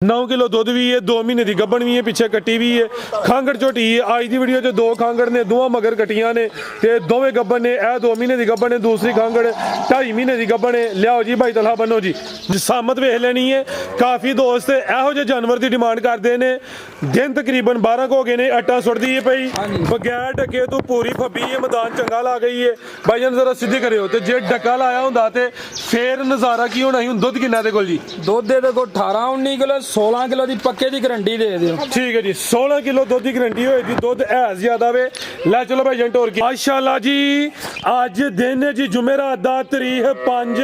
9 kilo ਦੁੱਧ ਵੀ ਹੈ, 2 ਮਹੀਨੇ ਦੀ ਗੱਭਣ ਵੀ ਹੈ, ਪਿੱਛੇ ਕੱਟੀ ਵੀ ਹੈ, ਖਾਂਗੜ ਝੋਟੀ ਹੈ। ਅੱਜ ਦੀ ਵੀਡੀਓ 'ਚ 2 ਖਾਂਗੜ ਨੇ, ਦੋਵਾਂ ਮਗਰ ਕੱਟੀਆਂ ਨੇ ਤੇ ਦੋਵੇਂ ਗੱਭਣ ਨੇ। ਇਹ 2 ਮਹੀਨੇ ਦੀ ਗੱਭਣ ਨੇ, ਦੂਸਰੀ ਖਾਂਗੜ 2.5 ਮਹੀਨੇ ਦੀ ਗੱਭਣ ਹੈ। ਲਿਆਓ ਜੀ ਭਾਈ ਤਲਹਾ ਬੰਨੋ ਜੀ, ਸਾਮਤ ਵੇਖ ਲੈਣੀ ਹੈ। ਕਾਫੀ ਦੋਸਤ ਇਹੋ ਜਿਹੇ ਜਾਨਵਰ ਦੀ ਡਿਮਾਂਡ ਕਰਦੇ ਨੇ। ਦਿਨ ਤਕਰੀਬਨ 12 ਹੋ ਗਏ ਨੇ, ਅੱਟਾ ਸੁੱਟਦੀ ਹੈ ਪਈ ਬਗੈਰ ਡੱਕੇ ਤੋਂ ਪੂਰੀ ਫੱਬੀ ਹੈ, ਮੈਦਾਨ ਚੰਗਾ ਲਾ ਗਈ ਹੈ। ਭਾਈ ਜਾਨ ਜ਼ਰਾ ਸਿੱਧੀ ਕਰਿਓ ਤੇ ਜੇ ਡੱਕਾ ਲਾਇਆ ਹੁੰਦਾ ਤੇ ਫੇਰ ਨਜ਼ਾਰਾ ਕੀ ਹੋਣਾ ਸੀ। ਹੁਣ ਦੁੱਧ ਕਿੰਨਾ ਦੇ ਕੋਲ ਜੀ? ਦੁੱਧ ਦੇ ਕੋਲ 18-19 ਕਿਲੋ 16 ਕਿਲੋ ਦੀ ਪੱਕੇ ਦੀ ਗਰੰਟੀ ਦੇ ਦਿਓ। ਠੀਕ ਹੈ ਜੀ, 16 ਕਿਲੋ ਦੁੱਧ ਦੀ ਗਰੰਟੀ ਹੋਏਗੀ। ਦੁੱਧ ਹੈ ਜ਼ਿਆਦਾ ਵੇ। ਲੈ ਚਲੋ ਭਾਈ ਜਾਨ ਟੋਰ ਕੇ ਮਾਸ਼ਾਅੱਲਾ ਜੀ। ਅੱਜ ਦਿਨ ਹੈ ਜੀ ਜੁਮੇਰਾਤ ਦਾ, ਤਾਰੀਖ 5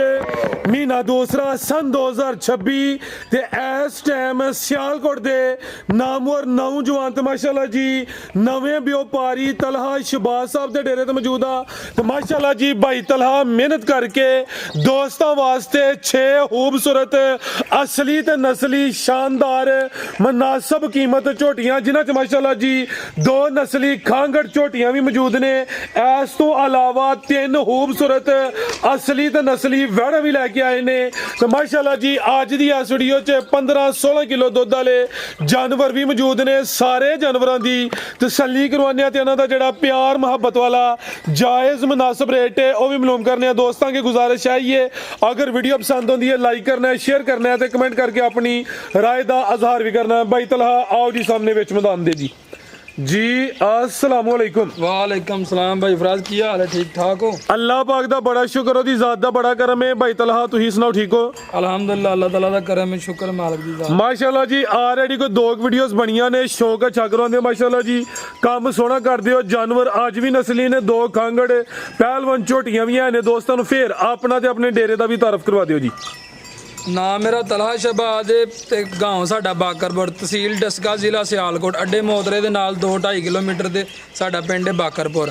ਮਹੀਨਾ ਦੂਸਰਾ ਸਨ 2026 ਤੇ ਇਸ ਟਾਈਮ ਸਿਆਲਕੋਟ ਦੇ ਨਾਮਵਰ ਨੌਜਵਾਨ ਤੇ ਮਾਸ਼ਾਅੱਲਾ ਜੀ ਨਵੇਂ ਵਪਾਰੀ ਤਲਹਾ ਸ਼ਬਾਜ਼ ਸਾਹਿਬ ਦੇ ਡੇਰੇ ਤੇ ਮੌਜੂਦ ਆ। ਤੇ ਮਾਸ਼ਾਅੱਲਾ ਜੀ ਭਾਈ ਤਲਹਾ ਮਿਹਨਤ ਕਰਕੇ ਦੋਸਤਾਂ ਵਾਸਤੇ 6 ਖੂਬਸੂਰਤ ਅਸਲੀ ਤੇ ਨਸਲੀ ਸ਼ਾਨਦਾਰ ਮਨਾਸਬ ਕੀਮਤ ਝੋਟੀਆਂ, ਜਿਨ੍ਹਾਂ ਚ ਮਾਸ਼ਾਅੱਲਾ ਜੀ 2 ਨਸਲੀ ਖਾਂਗੜ ਝੋਟੀਆਂ ਵੀ ਮੌਜੂਦ ਨੇ। ਇਸ ਤੋਂ ਇਲਾਵਾ 3 ਖੂਬਸੂਰਤ ਅਸਲੀ ਤੇ ਨਸਲੀ ਵੜ ਵੀ ਲੈ ਕੇ ਆਏ ਨੇ। ਤੇ ਮਾਸ਼ਾਅੱਲਾ ਜੀ ਅੱਜ ਦੀ ਇਸ ਵੀਡੀਓ 'ਚ 15-16 ਕਿਲੋ ਦੁੱਧ ਵਾਲੇ ਜਾਨਵਰ ਵੀ ਮੌਜੂਦ ਨੇ। ਸਾਰੇ ਜਾਨਵਰਾਂ ਦੀ ਤਸੱਲੀ ਕਰਵਾਉਂਦੇ ਤੇ ਇਹਨਾਂ ਦਾ ਜਿਹੜਾ ਪਿਆਰ ਮੁਹੱਬਤ ਵਾਲਾ ਜਾਇਜ਼ ਮੁਨਾਸਬ रेट है वो भी मालूम करने। दोस्तों की गुजारिश है ये अगर वीडियो पसंद होती है लाइक करना है, शेयर करना है, तो कमेंट करके अपनी राय का इजहार भी करना है। भाई तलहा आओ जी सामने विच मैदान दे जी अस्सलाम वालेकुम। वालेकुम सलाम भाई फराज, की हाल है? ठीक ठाक हो? अल्लाह पाक दा बड़ा शुक्र, ओदी जात दा बड़ा करम है। भाई तलहा तुसी सुनाओ, ठीक हो? अल्हम्दुलिल्लाह, अल्लाह ताला दा करम है, शुक्र मालिक दी जात। माशाअल्लाह जी ऑलरेडी कोई 2 वीडियोस बनिया ने, शौक अच्छा करवांदे माशाअल्लाह जी, काम सोहना करदे हो। जानवर आज भी नस्ली ने, 2 खांगड़ पहलवान झोटियां भी हैं ने। दोस्तों नूं फिर अपना ते अपने डेरे दा भी तारफ करवा दिओ जी। ਨਾਮ ਮੇਰਾ ਤਲਹਾ ਸ਼ਬਾਜ਼ ਤੇ ਗਾਂव ਸਾਡਾ ਬਾਕਰਪੁਰ, ਤਹਿਸੀਲ ਡਸਕਾ, ਜ਼ਿਲ੍ਹਾ ਸਿਆਲਕੋਟ। ਅੱਡੇ ਮੋਤਰੇ ਦੇ ਨਾਲ 2-2.5 ਕਿਲੋਮੀਟਰ ਤੇ ਸਾਡਾ ਪਿੰਡ ਹੈ ਬਾਕਰਪੁਰ।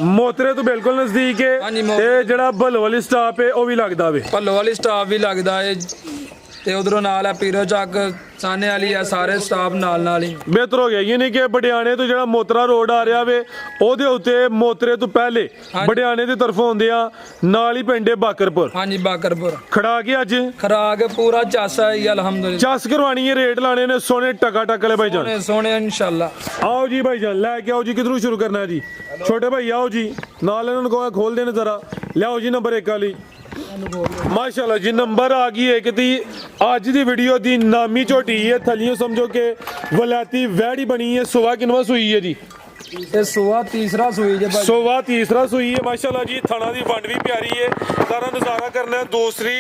ਮੋਤਰੇ ਤੋਂ ਬਿਲਕੁਲ ਨਜ਼ਦੀਕ ਹੈ ਤੇ ਜਿਹੜਾ ਭੱਲੋ ਵਾਲੀ ਸਟਾਪ ਹੈ ਉਹ ਵੀ ਲੱਗਦਾ ਵੇ। ਭੱਲੋ ਵਾਲੀ ਸਟਾਪ ਵੀ ਲੱਗਦਾ ਹੈ ਤੇ ਉਧਰੋਂ ਨਾਲ ਹੈ ਪੀਰੋ ਚੱਕ, ਸਾਨੇ ਵਾਲੀ ਆ, ਸਾਰੇ ਸਟਾਫ ਨਾਲ ਹੀ। ਬਿਹਤਰ ਹੋ ਗਿਆ ਇਹ ਨਹੀਂ ਕਿ ਬੜਿਆਣੇ ਤੋਂ ਜਿਹੜਾ ਮੋਤਰਾ ਰੋਡ ਆ ਰਿਹਾ ਵੇ ਉਹਦੇ ਉੱਤੇ ਮੋਤਰੇ ਤੋਂ ਪਹਿਲੇ ਬੜਿਆਣੇ ਦੀ ਤਰਫੋਂ ਆਉਂਦੇ ਆ, ਨਾਲ ਹੀ ਪਿੰਡ ਹੈ ਬਾਕਰਪੁਰ। ਹਾਂਜੀ ਬਾਕਰਪੁਰ। ਖੜਾ ਕੇ ਅੱਜ ਖਰਾਕ ਪੂਰਾ ਚਾਸਾ ਹੈ ਅਲਹਮਦੁਲਿਲਾ। ਚੱਸ ਕਰਵਾਣੀ ਹੈ, ਰੇਟ ਲਾਣੇ ਨੇ ਸੋਹਣੇ ਟਕਾ ਟਕ ਵਾਲੇ ਭਾਈ ਜਾਨ, ਸੋਹਣੇ ਇਨਸ਼ਾਅੱਲਾ। ਆਓ ਜੀ ਭਾਈ ਜਾਨ ਲੈ ਕੇ ਆਓ ਜੀ। ਕਿਧਰੋਂ ਸ਼ੁਰੂ ਕਰਨਾ ਹੈ ਜੀ? ਛੋਟੇ ਭਾਈ ਆਓ ਜੀ, ਨਾਲ ਇਹਨਾਂ ਨੂੰ ਕਹੋ ਖੋਲ ਦੇਣ ਜ਼ਰਾ। ਲਿਆਓ ਜੀ ਨੰਬਰ 1 ਵਾਲੀ। माशाल्लाह जी नंबर आ गई एक दी आज दी वीडियो दी नामी झोटी है। थलियों समझो कि वलैती वैड़ी बनी है। सुबह किनवा सुई है जी? सुबह तीसरा सुई है। सुबह तीसरा सुई है माशाल्लाह जी। थाना दी वंड भी प्यारी है, सारा नज़ारा करना है। दूसरी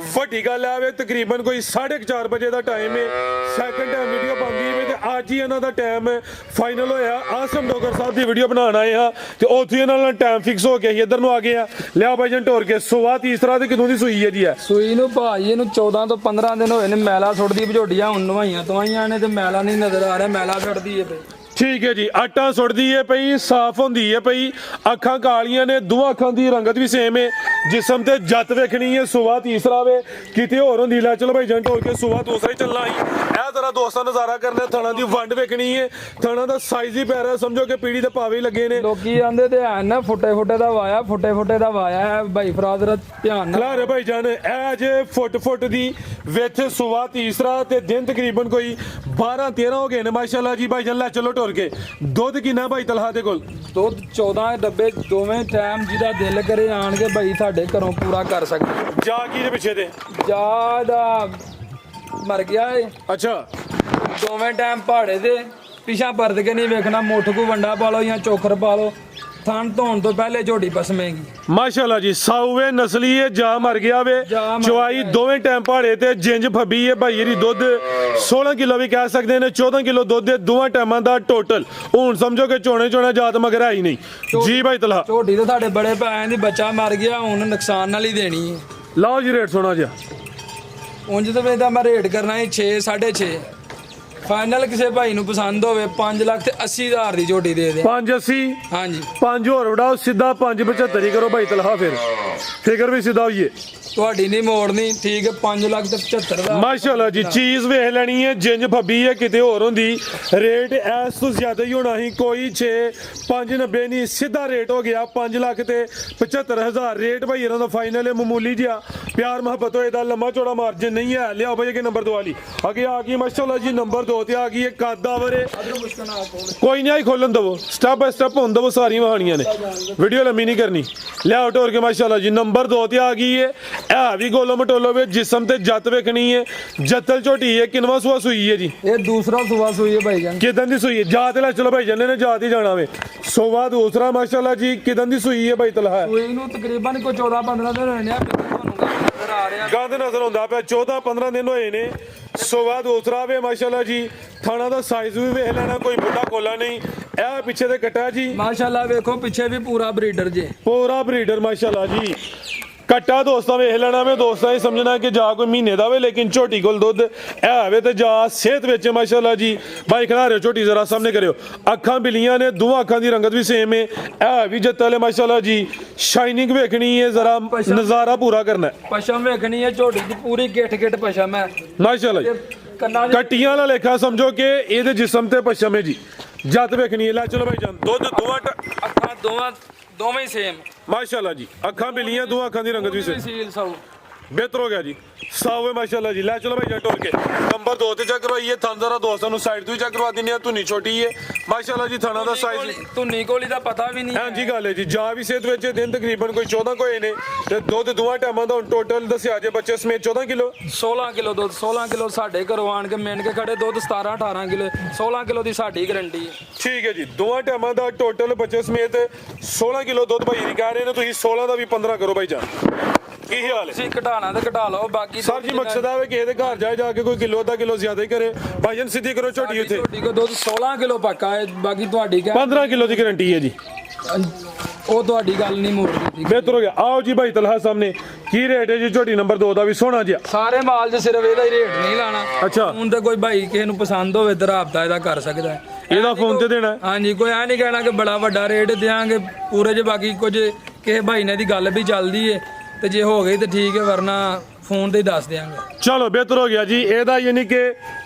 वड्डी गल है तकरीबन कोई 4:30 बजे का टाइम है। सैकंड टाइम वीडियो बनती है तो अज ही इन्हों का टाइम फाइनल होया। आसम डोगर साहब की वीडियो बनाना आए हाँ तो उत्थे इन्होंने टाइम फिक्स हो गया इधर आ गए हैं। लिया भाई जन टोर के सुबह तीसरा तो कितों की सुई है जी? है सुई नूं भाई 14 तो 15 दिन होए ने। मैला सुटदी भजोडियां हुण नवाइयां तवाइयां ने ते मैला नहीं नजर आ रहा। मैला सुटदी है भाई। ठीक है जी, आटा सुटदी है पई, साफ होंदी है पई, अखां कालियां ने, दो अखां दी रंगत भी सेम है। जिसम ते जत वेखनी है। सुबह तीसरा वे किते होर होंदी। लै चलो भाई जंट होर के सुबह दूसरा ही चलना ही। ए जरा दोस्तां नज़ारा करना, थणा दी वंड वेखनी है। थणा दा साइज ही प्यारा, समझो कि पीढ़ी दे पावे लगे ने। लोकी आंदे ते है ना फुटे दा वाया, फुटे दा वाया है भाई फराज दा ध्यान ना रे भाई जान। ए जे फुट दी विथ सुबह तीसरा ते दिन तकरीबन कोई 12-13 हो गए ने माशाल्लाह जी। भाई जान लै चलो टोर के दुध किन्ना भाई तलहा दे कोल? दुध 14 डब्बे दोवें टाइम जिहदा दिल करे आण के भाई साडे घरों पूरा कर सकदे। जा की दे पिछे ते जा दा मर गया है। अच्छा दोवें टाइम पहाड़े दे पिछा परद के नहीं वेखना। मुठ को वंडा पा लो या चोखर पा लो, थान धोन तो पहले झोटी पसमेगी। माशाल्लाह जी साउवे नस्ली है, जा मर गया वे। चवाई दोवें टाइम पहाड़े ते जिंज फबी है भाई। जी दुध 16 किलो भी कह सकते हैं, 14 किलो दुध है दोवां टाइमां दा टोटल। हुण समझो कि चोने जात मगर है ही नहीं जी। भाई तलहा झोटी तो साडे बड़े भैन दी बच्चा मर गया, हुण नुकसान नाल ही देनी है। लाओ जी रेट सुना जी। उंज तो वेदा मैं रेट करना है 6 6.5 ਫਾਈਨਲ ਕਿਸੇ ਭਾਈ ਨੂੰ ਪਸੰਦ ਹੋਵੇ 5,80,000 ਦੀ ਝੋਟੀ ਦੇ ਦੇ 580 ਹਾਂਜੀ 5 ਹੋਰ ਵੜਾਓ ਸਿੱਧਾ 575 ਹੀ ਕਰੋ ਭਾਈ ਤਲਹਾ ਫਿਰ ਫਿਕਰ ਵੀ ਸਿੱਧਾ ਹੋਈਏ ਤੁਹਾਡੀ ਨਹੀਂ ਮੋੜਨੀ ਠੀਕ ਹੈ 5,75,000 ਮਾਸ਼ਾਅੱਲਾ ਜੀ ਚੀਜ਼ ਵੇਖ ਲੈਣੀ ਹੈ ਜਿੰਜ ਫੱਬੀ ਹੈ ਕਿਤੇ ਹੋਰ ਹੁੰਦੀ ਰੇਟ ਐਸ ਤੋਂ ਜ਼ਿਆਦਾ ਹੀ ਹੋਣਾ ਸੀ ਕੋਈ 590 ਨਹੀਂ ਸਿੱਧਾ ਰੇਟ ਹੋ ਗਿਆ 5 ਲੱਖ ਤੇ 75,000 ਰੇਟ ਭਾਈ ਇਹਨਾਂ ਦਾ ਫਾਈਨਲ ਹੈ ਮਾਮੂਲੀ ਜਿਹਾ ਪਿਆਰ ਮੁਹੱਬਤ ਹੋਏ ਦਾ ਲੰਮਾ ਚੌੜਾ ਮਾਰਜਨ ਨਹੀਂ ਹੈ ਲਿਆਓ ਭਾਈ ਅੱਗੇ ਨੰਬਰ 2 ਵਾਲੀ ਅੱਗੇ ਆ ਗਈ ਮਾਸ਼ਾਅੱਲਾ ਜੀ ਨੰਬਰ 2 ਤੇ ਆ ਗਈ ਹੈ ਕਾਦਾਵਰੇ ਕੋਈ ਨਹੀਂ ਆਈ ਖੋਲਣ ਦਵੋ ਸਟੈਪ ਬਾਈ ਸਟੈਪ ਹੋਣ ਦਵੋ ਸਾਰੀਆਂ ਕਹਾਣੀਆਂ ਨੇ ਵੀਡੀਓ ਲੰਮੀ ਨਹੀਂ ਕਰਨੀ ਲਿਆਓ ਟੋਰ ਕੇ ਮਾਸ਼ਾਅੱਲਾ ਜੀ ਨੰਬਰ 2 ਤੇ ਆ ਗਈ ਹੈ ਇਹ ਵੀ ਗੋਲੋ ਮਟੋਲੋ ਵੇ ਜਿਸਮ ਤੇ ਜੱਤ ਵੇਖਣੀ ਹੈ ਜੱਤਲ ਝੋਟੀ ਹੈ ਕਿਨਵਾ ਸੂਆ ਸੂਈ ਹੈ ਜੀ ਇਹ ਦੂਸਰਾ ਸੁਬਾ ਸੂਈ ਹੈ ਭਾਈ ਜਾਨ ਕਿਦਾਂ ਦੀ ਸੂਈ ਹੈ ਜਾਤ ਲੈ ਚਲੋ ਭਾਈ ਜੰਨੇ ਨੇ ਜਾਤ ਹੀ ਜਾਣਾ ਵੇ ਸੋਵਾ ਦੂਸਰਾ ਮਾਸ਼ਾਅੱਲਾ ਜੀ ਕਿਦਾਂ ਦੀ ਸੂਈ ਹੈ ਭਾਈ ਤਲਹਾ ਸੂਈ ਨੂੰ ਤਕਰੀਬਨ ਕੋਈ 14-15 ਦਿਨ ਹੋਏ ਨੇ ਤੁਹਾਨੂੰ ਨਜ਼ਰ ਆ ਰਿਹਾ ਗੰਦ ਨਜ਼ਰ ਆਉਂਦਾ ਪਿਆ 14-15 ਦਿਨ ਹੋਏ ਨੇ ਸੋਵਾ ਦੂਸਰਾ ਵੇ ਮਾਸ਼ਾਅੱਲਾ ਜੀ ਥਾਣਾ ਦਾ ਸਾਈਜ਼ ਵੀ ਵੇਖ ਲੈਣਾ ਕੋਈ ਮੁੱਢਾ ਕੋਲਾ ਨਹੀਂ ਇਹ ਪਿੱਛੇ ਤੇ ਕੱਟਾ ਜੀ ਮਾਸ਼ਾਅੱਲਾ ਵੇਖੋ ਪਿੱਛੇ ਵੀ ਪੂਰਾ ਬਰੀਡਰ ਜੇ ਪੂਰਾ ਬਰੀਡਰ ਮਾਸ਼ਾਅੱਲਾ ਜੀ ਕੱਟਾ ਦੋਸਤਾਂ ਵੇਖ ਲੈਣਾ ਵੇ ਦੋਸਤਾਂ ਇਹ ਸਮਝਣਾ ਕਿ ਜਾ ਕੋਈ ਮਹੀਨੇ ਦਾ ਵੇ ਲੇਕਿਨ ਝੋਟੀ ਕੋਲ ਦੁੱਧ ਇਹ ਵੇ ਤੇ ਜਾ ਸਿਹਤ ਵਿੱਚ ਮਾਸ਼ਾਅੱਲਾ ਜੀ ਬਾਈ ਖੜਾ ਰਿਓ ਝੋਟੀ ਜ਼ਰਾ ਸਾਹਮਣੇ ਕਰਿਓ ਅੱਖਾਂ ਬਿਲੀਆਂ ਨੇ ਦੋਵਾਂ ਅੱਖਾਂ ਦੀ ਰੰਗਤ ਵੀ ਸੇਮ ਹੈ ਇਹ ਵੀ ਜੱਤਲ ਮਾਸ਼ਾਅੱਲਾ ਜੀ ਸ਼ਾਈਨਿੰਗ ਵੇਖਣੀ ਹੈ ਜ਼ਰਾ ਨਜ਼ਾਰਾ ਪੂਰਾ ਕਰਨਾ ਹੈ ਪਸ਼ਮ ਵੇਖਣੀ ਹੈ ਝੋਟੀ ਦੀ ਪੂਰੀ ਗਿੱਠ ਪਸ਼ਮ ਹੈ ਮਾਸ਼ਾਅੱਲਾ ਜੀ ਕੰਨਾਂ ਦੀ ਕੱਟੀਆਂ ਵਾਲਾ ਲੇਖਾ ਸਮਝੋ ਕਿ ਇਹਦੇ ਜਿਸਮ ਤੇ ਪਸ਼ਮ ਹੈ ਜੀ ਜੱਤ ਵੇਖਣੀ ਹੈ ਲੈ ਚਲੋ ਭਾਈ ਜਾਨ ਦੁੱਧ ਅੱਖਾਂ ਦੋਵੇਂ ਹੀ ਸੇਮ ਮਾਸ਼ਾਅੱਲਾ ਜੀ ਅੱਖਾਂ ਬਿਲੀਆਂ ਦੋਵਾਂ ਅੱਖਾਂ ਦੀ ਰੰਗਤ ਵੀ ਸੇਮ ਸੀਲ ਸਾਊ ਬਿਹਤਰ ਹੋ ਗਿਆ ਜੀ ਸਾਵੇ ਮਾਸ਼ਾਅੱਲਾ ਜੀ ਲੈ ਚਲੋ ਭਾਈ ਜੱਟ ਟੋਰ ਕੇ ਨੰਬਰ 2 ਤੇ ਚੈੱਕ ਕਰਵਾਈਏ ਥਾਂ ਜ਼ਰਾ ਦੋਸਤਾਂ ਨੂੰ ਸਾਈਡ ਤੋਂ ਹੀ ਚੈੱਕ ਕਰਵਾ ਦਿੰਦੇ ਆ ਧੁੰਨੀ ਛੋਟੀ ਹੈ ਮਾਸ਼ਾਅੱਲਾ ਜੀ ਥਾਣਾ ਦਾ ਸਾਈਜ਼ ਧੁੰਨੀ ਕੋਲੀ ਦਾ ਪਤਾ ਵੀ ਨਹੀਂ ਹਾਂਜੀ ਗੱਲ ਹੈ ਜੀ ਜਾ ਵੀ ਸਿਹਤ ਵਿੱਚ ਦਿਨ ਤਕਰੀਬਨ ਕੋਈ 14 ਕੋਏ ਨੇ ਤੇ ਦੁੱਧ ਦੋਵਾਂ ਟਾਈਮਾਂ ਦਾ ਟੋਟਲ ਦੱਸਿਆ ਜੇ ਬੱਚੇ ਸਮੇਤ 14 ਕਿਲੋ 16 ਕਿਲੋ ਦੁੱਧ 16 ਕਿਲੋ ਸਾਡੇ ਘਰੋਂ ਆਣ ਕੇ ਮਿਣ ਕੇ ਖੜੇ ਦੁੱਧ 17-18 ਕਿਲੋ 16 ਕਿਲੋ ਦੀ ਸਾਡੀ ਗਰੰਟੀ ਹੈ ਠੀਕ ਹੈ ਜੀ ਦੋਵਾਂ ਟਾਈਮਾਂ ਦਾ ਟੋਟਲ ਬੱਚੇ ਸਮੇਤ 16 ਕਿਲੋ ਦੁੱਧ ਭਾਈ ਦੀ ਕਹਿ ਰਹੇ ਨੇ ਤੁਸੀਂ 16 ਦਾ ਵੀ 15 ਕਰੋ ਭਾਈ ਜਾਨ ਕੀ ਹਾਲ ਹੈ ਤੁਸੀਂ ਘਟਾਣਾ ਤੇ ਘਟਾ ਲਓ ਬਾਕੀ ਸਰ ਜੀ ਮਕਸਦ ਆਵੇ ਕਿਸੇ ਦੇ ਘਰ ਜਾ ਕੇ ਕੋਈ ਕਿਲੋ ਅੱਧਾ ਕਿਲੋ ਜ਼ਿਆਦਾ ਹੀ ਕਰੇ ਭਾਈਜਨ ਸਿੱਧੀ ਕਰੋ ਝੋਟੀ ਉੱਥੇ ਝੋਟੀ ਕੋ ਦੁੱਧ 16 ਕਿਲੋ ਪੱਕਾ ਹੈ ਬਾਕੀ ਤੁਹਾਡੀ ਕਹਿ 15 ਕਿਲੋ ਦੀ ਗਾਰੰਟੀ ਹੈ ਜੀ ਉਹ ਤੁਹਾਡੀ ਗੱਲ ਨਹੀਂ ਮੋੜਦੀ ਬਿਹਤਰ ਹੋ ਗਿਆ ਆਓ ਜੀ ਭਾਈ ਤਲਹਾ ਸਾਹਮਣੇ ਕੀ ਰੇਟ ਹੈ ਜੀ ਝੋਟੀ ਨੰਬਰ 2 ਦਾ ਵੀ ਸੋਹਣਾ ਜਿਹਾ ਸਾਰੇ ਮਾਲ 'ਚ ਸਿਰਫ ਇਹਦਾ ਹੀ ਰੇਟ ਨਹੀਂ ਲਾਣਾ ਅੱਛਾ ਹੁਣ ਤੇ ਕੋਈ ਭਾਈ ਕਿਸੇ ਨੂੰ ਪਸੰਦ ਹੋਵੇ ਤੇ ਰਾਬਤਾ ਇਹਦਾ ਕਰ ਸਕਦਾ ਹੈ ਇਹਦਾ ਫੋਨ ਤੇ ਦੇਣਾ ਹਾਂਜੀ ਕੋਈ ਐ ਨਹੀਂ ਕਹਿਣਾ ਕਿ ਬੜਾ ਵੱਡਾ ਰੇਟ ਦਿਆਂਗੇ ਪੂਰੇ 'ਚ ਬਾਕੀ ਕੁਝ ਕਿਸੇ ਭਾਈ ਨੇ ਦੀ ਗੱਲ ਵੀ ਚੱਲਦੀ ਏ ਤੇ ਜੇ ਹੋ ਗਈ ਤੇ ਠੀਕ ਹੈ ਵਰਨਾ ਫੋਨ ਤੇ ਹੀ ਦੱਸ ਦਿਆਂਗੇ ਚਲੋ ਬਿਹਤਰ ਹੋ ਗਿਆ ਜੀ ਇਹਦਾ ਯਾਨੀ ਕਿ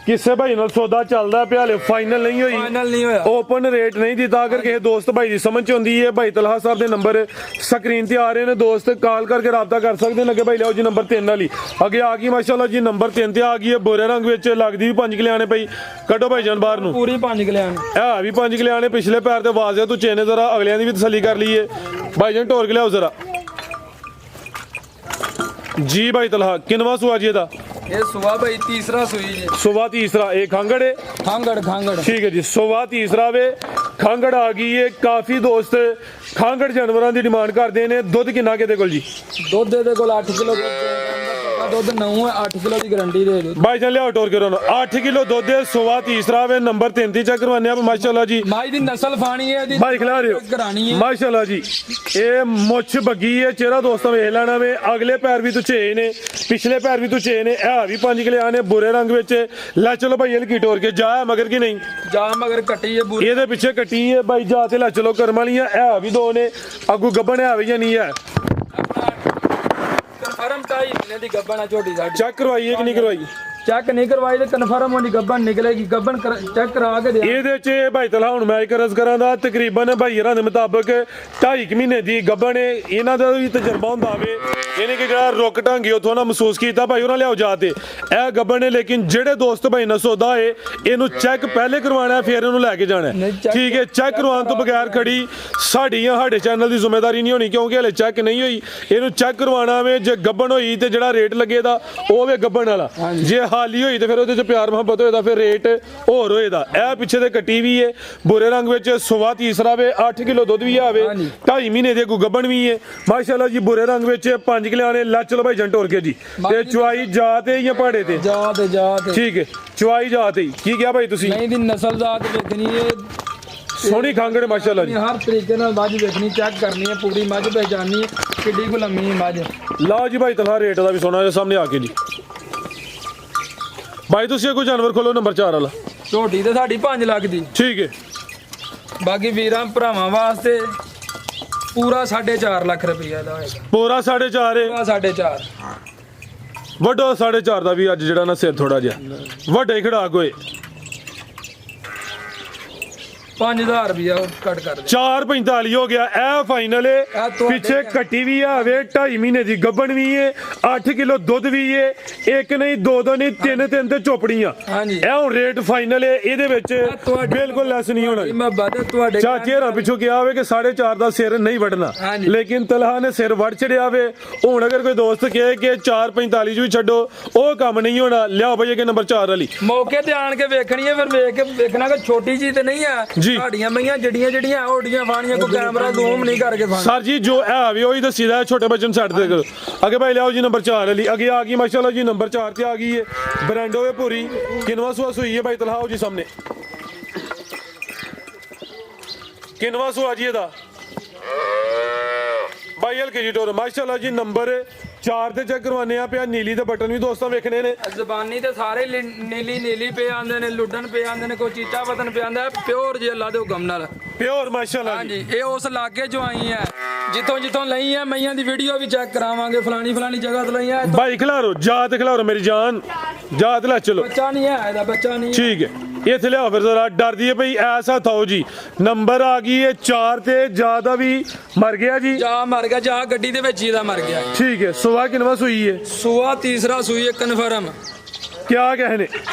ਕਿਸੇ ਭਾਈ ਨਾਲ ਸੌਦਾ ਚੱਲਦਾ ਪਿਆ ਹਲੇ ਫਾਈਨਲ ਨਹੀਂ ਹੋਈ ਫਾਈਨਲ ਨਹੀਂ ਹੋਇਆ ਓਪਨ ਰੇਟ ਨਹੀਂ ਦਿੱਤਾ ਅਗਰ ਕਿਸੇ ਦੋਸਤ ਭਾਈ ਦੀ ਸਮਝ ਚ ਆਉਂਦੀ ਹੈ ਭਾਈ ਤਲਹਾ ਸਾਹਿਬ ਦੇ ਨੰਬਰ ਸਕਰੀਨ ਤੇ ਆ ਰਹੇ ਨੇ ਦੋਸਤ ਕਾਲ ਕਰਕੇ ਰਾਬਤਾ ਕਰ ਸਕਦੇ ਨੇ ਲੱਗੇ ਭਾਈ ਲਿਆਓ ਜੀ ਨੰਬਰ 3 ਵਾਲੀ ਅੱਗੇ ਆ ਗਈ ਮਾਸ਼ਾਅੱਲਾ ਜੀ ਨੰਬਰ 3 ਤੇ ਆ ਗਈ ਹੈ ਬੋਰੇ ਰੰਗ ਵਿੱਚ ਲੱਗਦੀ ਵੀ 5 ਕਿਲਿਆਣੇ ਪਈ ਕੱਢੋ ਭਾਈ ਜਾਨ ਬਾਹਰ ਨੂੰ ਪੂਰੀ 5 ਕਿਲਿਆਂ ਇਹ ਵੀ 5 ਕਿਲਿਆਣੇ ਪਿਛਲੇ ਪੈਰ ਤੇ ਵਾਜ਼ਿਆ ਤੂੰ ਚੇਨੇ ਜ਼ਰਾ ਅਗਲਿਆਂ ਦੀ ਵੀ ਤਸੱਲੀ ਕਰ ਲਈਏ ਭਾਈ ਜਾਨ ਢੋਰ ਕੇ ਲਿਆਓ ਜ਼ਰਾ ਜੀ ਭਾਈ ਤਲਹਾ ਕਿਨਵਾ ਸੁਆ ਜੀ ਇਹਦਾ ਇਹ ਸੁਬਾ ਭਾਈ ਤੀਸਰਾ ਸੂਈ ਜੀ ਸੁਬਾ ਤੀਸਰਾ ਇਹ ਖਾਂਗੜ ਹੈ ਖਾਂਗੜ ਠੀਕ ਹੈ ਜੀ ਸੁਬਾ ਤੀਸਰਾ ਵੇ ਖਾਂਗੜ ਆ ਗਈ ਹੈ ਕਾਫੀ ਦੋਸਤ ਖਾਂਗੜ ਜਾਨਵਰਾਂ ਦੀ ਡਿਮਾਂਡ ਕਰਦੇ ਨੇ ਦੁੱਧ ਕਿੰਨਾ ਕਿਤੇ ਕੋਲ ਜੀ ਦੁੱਧ ਦੇ ਕੋਲ 8 ਕਿਲੋ ਦੁੱਧ 9 ਹੈ 8 ਕਿਲੋ ਦੀ ਗਾਰੰਟੀ ਦੇ ਦਿਓ ਭਾਈ ਜਾਨ ਲਿਆਓ ਟੋਰ ਕੇ ਰੋਣ 8 ਕਿਲੋ ਦੁੱਧ ਹੈ ਸੁਬਾ ਤੀਸਰਾ ਵੇ ਨੰਬਰ 3 ਤੇ ਚੈੱਕ ਕਰਵਾਉਂਦੇ ਆ ਮਾਸ਼ਾਅੱਲਾ ਜੀ ਮਾਈ ਦੀ ਨਸਲ ਫਾਣੀ ਹੈ ਇਹਦੀ ਭਾਈ ਖਿਲਾ ਰਿਓ ਕਰਾਣੀ ਹੈ ਮਾਸ਼ਾਅੱਲਾ ਜੀ ਇਹ ਮੁੱਛ ਬੱਗੀ ਹੈ ਚਿਹਰਾ ਦੋਸਤਾਂ ਵੇਖ ਲੈਣਾ ਵੇ ਅਗਲੇ ਪੈਰ ਵੀ ਤੁਛੇ ਨੇ ਪਿਛਲੇ ਪੈਰ ਵੀ ਤੁਛੇ ਨੇ ਇਹ ਵੀ 5 ਕਿਲਿਆਂ ਨੇ ਬੁਰੇ ਰੰਗ ਵਿੱਚ ਲੈ ਚਲੋ ਭਾਈ ਇਹ ਕੀ ਟੋਰ ਕੇ ਜਾ ਮਗਰ ਕੀ ਨਹੀਂ ਜਾ ਮਗਰ ਕੱਟੀ ਹੈ ਬੂਰੀ ਇਹਦੇ ਪਿੱਛੇ ਕੱਟੀ ਹੈ ਬਾਈ ਜਾ ਤੇ ਲੈ ਚਲੋ ਕਰਮ ਵਾਲੀਆਂ ਇਹ ਵੀ 2 ਨੇ ਅੱਗੂ ਗੱਬਣ ਹੈ ਵੀ ਜਾਂ ਨਹੀਂ ਹੈ ਕਨਫਰਮ ਟਾਈ ਇਹਨੇ ਦੀ ਗੱਬਣ ਆ ਝੋਟੀ ਸਾਡੀ ਚੈੱਕ ਕਰਵਾਈਏ ਕਿ ਨਹੀਂ ਕਰਵਾਈ ਚੈੱਕ ਨਹੀਂ ਕਰਵਾਈ ਤੇ ਕਨਫਰਮ ਹੋਣੀ ਗੱਬਣ ਨਿਕਲੇਗੀ ਗੱਬਣ ਚੈੱਕ ਕਰਾ ਕੇ ਦੇ ਇਹਦੇ ਚ ਭਾਈ ਤਲਾ ਹੁਣ ਮੈਂ ਇੱਕ ਰਸ ਕਰਾਂ ਦਾ ਤਕਰੀਬਨ ਭਾਈਰਾਂ ਦੇ ਮੁਤਾਬਕ 2.5 ਮਹੀਨੇ ਦੀ ਗੱਬਣ ਇਹਨਾਂ ਦਾ ਵੀ ਤਜਰਬਾ ਹੁੰਦਾ ਵੇ ਇਹਨੇ ਕਿ ਜਿਹੜਾ ਰੁਕ ਢਾਂਗੀ ਉਥੋਂ ਨਾ ਮਹਿਸੂਸ ਕੀਤਾ ਭਾਈ ਉਹਨਾਂ ਲਿਆਓ ਜਾ ਤੇ ਇਹ ਗੱਬਣ ਨੇ ਲੇਕਿਨ ਜਿਹੜੇ ਦੋਸਤ ਭਾਈ ਨਾਲ ਸੌਦਾ ਏ ਇਹਨੂੰ ਚੈੱਕ ਪਹਿਲੇ ਕਰਵਾਉਣਾ ਫਿਰ ਇਹਨੂੰ ਲੈ ਕੇ ਜਾਣਾ ਠੀਕ ਹੈ ਚੈੱਕ ਕਰਵਾਉਣ ਤੋਂ ਬਗੈਰ ਖੜੀ ਸਾਡੇ ਚੈਨਲ ਦੀ ਜ਼ਿੰਮੇਵਾਰੀ ਨਹੀਂ ਹੋਣੀ ਕਿਉਂਕਿ ਹਲੇ ਚੈੱਕ ਨਹੀਂ ਹੋਈ ਇਹਨੂੰ ਚੈੱਕ ਕਰਵਾਉਣਾ ਵੇ ਜੇ ਗੱਬਣ ਹੋਈ ਤੇ ਜਿਹੜਾ ਰੇਟ ਲੱਗੇਦਾ ਉਹ ਵੇ ਗੱਬਣ ਵਾਲਾ ਜੇ ਹਾਲੀ ਹੋਈ ਤੇ ਫਿਰ ਉਹਦੇ ਚ ਪਿਆਰ ਮੁਹੱਬਤ ਹੋਏਦਾ ਫਿਰ ਰੇਟ ਹੋਰ ਹੋਏਦਾ ਇਹ ਪਿੱਛੇ ਤੇ ਕੱਟੀ ਵੀ ਏ ਬੁਰੇ ਰੰਗ ਵਿੱਚ ਸੁਬਾ ਤੀਸਰਾ ਵੇ 8 ਕਿਲੋ ਦੁੱਧ ਵੀ ਆਵੇ 2.5 ਮਹੀਨੇ ਦੇ ਅੱਗੂ ਗੱਬਣ ਵੀ ਏ ਮਾਸ਼ਾਅੱਲਾ ਜੀ ਬੁਰੇ ਰੰਗ ਵਿੱਚ 5 ਕਿਲਿਆਂ ਨੇ ਲੈ ਚਲੋ ਭਾਈ ਜੰਟ ਹੋਰ ਕੇ ਜੀ ਤੇ ਚੁਆਈ ਜਾ ਤੇ ਜਾਂ ਪਹਾੜੇ ਤੇ ਜਾ ਤੇ ਠੀਕ ਹੈ ਚੁਆਈ ਜਾ ਤੇ ਕੀ ਕਿਹਾ ਭਾਈ ਤੁਸੀਂ ਨਹੀਂ ਦੀ ਨਸਲ ਜ਼ਾਤ ਵੇਖਣੀ ਏ ਸੋਹਣੀ ਖਾਂਗੜ ਮਾਸ਼ਾਅੱਲਾ ਜੀ ਹਰ ਤਰੀਕੇ ਨਾਲ ਮੱਝ ਵੇਖਣੀ ਚੈੱਕ ਕਰਨੀ ਹੈ ਪੂਰੀ ਮੱਝ ਪਹਿਚਾਨਣੀ ਹੈ ਕਿੱਡੀ ਕੁ ਲੰਮੀ ਮੱਝ ਲਓ ਜੀ ਭਾਈ ਤਲਹਾ ਰੇਟ ਦਾ ਵੀ ਸੋਨਾ ਸਾਹਮਣੇ ਆ ਕੇ ਜੀ ਭਾਈ ਤੁਸੀਂ ਕੋਈ ਜਾਨਵਰ ਖੋਲੋ ਨੰਬਰ 4 ਵਾਲਾ ਝੋਟੀ ਤੇ ਸਾਡੀ 5 ਲੱਖ ਦੀ। ਠੀਕ ਹੈ ਬਾਕੀ ਵੀਰਾਂ ਭਰਾਵਾਂ ਵਾਸਤੇ ਪੂਰਾ 4.5 ਲੱਖ ਰੁਪਈਆ ਦਾ ਹੋਏਗਾ। ਪੂਰਾ 4.5 ਹੈ। ਪੂਰਾ 4.5 ਵੱਡੋ 4.5 ਦਾ ਵੀ ਅੱਜ ਜਿਹੜਾ ਨਾ ਸਿਰ ਥੋੜਾ ਜਿਹਾ ਵੱਡੇ ਖੜਾਕ ਹੋਏ। 5000 ਰੁਪਈਆ ਕੱਟ ਕਰ ਦੇ। 4.45 ਹੋ ਗਿਆ ਇਹ ਫਾਈਨਲ ਹੈ। ਤੁਹਾਡੇ ਪਿੱਛੇ ਕੱਟੀ ਵੀ ਆਵੇ 2.5 ਮਹੀਨੇ ਦੀ ਗੱਬਣ ਵੀ ਹੈ 8 ਕਿਲੋ ਦੁੱਧ ਵੀ ਹੈ ਇੱਕ ਨਹੀਂ ਦੋ ਨਹੀਂ ਤਿੰਨ ਤੇ ਚੋਪੜੀਆਂ। ਹਾਂਜੀ ਇਹ ਹੁਣ ਰੇਟ ਫਾਈਨਲ ਹੈ ਇਹਦੇ ਵਿੱਚ ਬਿਲਕੁਲ ਲੈਸ ਨਹੀਂ ਹੋਣਾ। ਮੈਂ ਬਦ ਤੁਹਾਡੇ ਚਾਚੇ ਹਰਾਂ ਪਿੱਛੋਂ ਕਿਹਾ ਹੋਵੇ ਕਿ 4.5 ਦਾ ਸਿਰ ਨਹੀਂ ਵੱਢਣਾ ਹਾਂਜੀ। ਲੇਕਿਨ ਤਲਹਾ ਨੇ ਸਿਰ ਵੱਢ ਛੜਿਆ ਵੇ। ਹੁਣ ਅਗਰ ਕੋਈ ਦੋਸਤ ਕਹੇ ਕਿ 4.45 ਵੀ ਛੱਡੋ ਉਹ ਕੰਮ ਨਹੀਂ ਹੋਣਾ। ਲਿਆਓ ਬਈ ਕਿ ਨੰਬਰ 4 ਵਾਲੀ ਮੌਕੇ ਤੇ ਆਣ ਕੇ ਵੇਖਣੀ ਹੈ ਫਿਰ ਵੇਖ ਕੇ ਵੇਖਣਾ ਕਿ ਛੋਟੀ ਜੀ ਤੇ ਨਹੀਂ ਆ ਜੀ। ਸਾਡੀਆਂ ਮਈਆਂ ਜੜੀਆਂ ਓਡੀਆਂ ਫਾਣੀਆਂ ਕੋਈ ਕੈਮਰਾ ਜ਼ੂਮ ਨਹੀਂ ਕਰਕੇ ਫਾਣ। ਸਰ ਜੀ ਜੋ ਹੈ ਵੀ ਉਹੀ ਦੱਸੀਦਾ ਛੋਟੇ ਬੱਚੇ ਨੂੰ ਛੱਡ ਦੇ ਕਰੋ। ਅੱਗੇ ਭਾਈ ਲਿਆਓ ਜੀ ਨੰਬਰ 4 ਵਾਲੀ ਅੱਗੇ ਆ ਗਈ ਮਾਸ਼ਾਅੱਲਾ ਜੀ ਨੰਬਰ 4 ਤੇ ਆ ਗਈ ਹੈ ਬ੍ਰਾਂਡੋ ਹੈ ਪੂਰੀ। ਕਿਨਵਾ ਸੁਆ ਸੂਈ ਹੈ ਭਾਈ ਤਲਹਾਓ ਜੀ ਸਾਹਮਣੇ ਕਿਨਵਾ ਸੁਆ ਜੀ ਇਹਦਾ ਭਾਈ ਹਲਕੇ ਜੀ ਟੋਰ ਮਾਸ਼ਾਅੱਲਾ ਜੀ ਨੰਬਰ 4 ਤੇ ਚੈੱਕ ਕਰਵਾਨੇ ਆ ਪਿਆ ਨੀਲੀ ਦੇ ਬਟਨ ਵੀ ਦੋਸਤਾਂ ਵੇਖਣੇ ਨੇ। ਜ਼ਬਾਨੀ ਤੇ ਸਾਰੇ ਨੀਲੀ ਪੇ ਆਂਦੇ ਨੇ ਲੁੱਡਣ ਪੇ ਆਂਦੇ ਨੇ ਕੋਈ ਚੀਚਾ ਵਤਨ ਪੇ ਆਂਦਾ ਪਿਓਰ ਜੀ ਅੱਲਾ ਦੇ ਹੁਕਮ ਨਾਲ ਪਿਓਰ ਮਾਸ਼ਾਅੱਲਾ ਜੀ। ਹਾਂਜੀ ਇਹ ਉਸ ਇਲਾਕੇ ਚੋਂ ਆਈ ਹੈ ਜਿੱਥੋਂ ਲਈ ਹੈ ਮਈਆਂ ਦੀ ਵੀਡੀਓ ਵੀ ਚੈੱਕ ਕਰਾਵਾਂਗੇ ਫਲਾਣੀ ਜਗ੍ਹਾ ਤੋਂ ਲਈ ਹੈ। ਭਾਈ ਖਿਲਾਰੋ ਜਾਤ ਖਿਲਾਰੋ ਮੇਰੀ ਜਾਨ ਜਾਤ ਲੈ ਚਲੋ। ਬੱਚਾ ਨਹੀਂ ਹੈ ਇਹਦਾ ਬੱਚਾ ਨਹੀਂ। ਠੀਕ ਹੈ ਇੱਥੇ ਲਿਆਓ ਫਿਰ ਜ਼ਰਾ ਡਰਦੀ ਹੈ ਭਈ ਐਸਾ ਥਾਓ ਜੀ ਨੰਬਰ ਆ ਗਈ ਹੈ 4 ਤੇ ਜਿਆਦਾ ਵੀ ਮਰ ਗਿਆ ਜੀ। ਜਾ ਮਰ ਗਿਆ ਜਾ ਗੱਡੀ ਦੇ ਵਿੱਚ ਇਹਦਾ ਮਰ ਗਿਆ। ਠੀਕ ਹੈ ਸੁਆ ਕਿਨਵਾ ਸੂਈ ਹੈ ਸੂਆ ਤੀਸਰਾ ਸੂਈ ਹੈ ਕਨਫਰਮ। ਕਿਆ कहने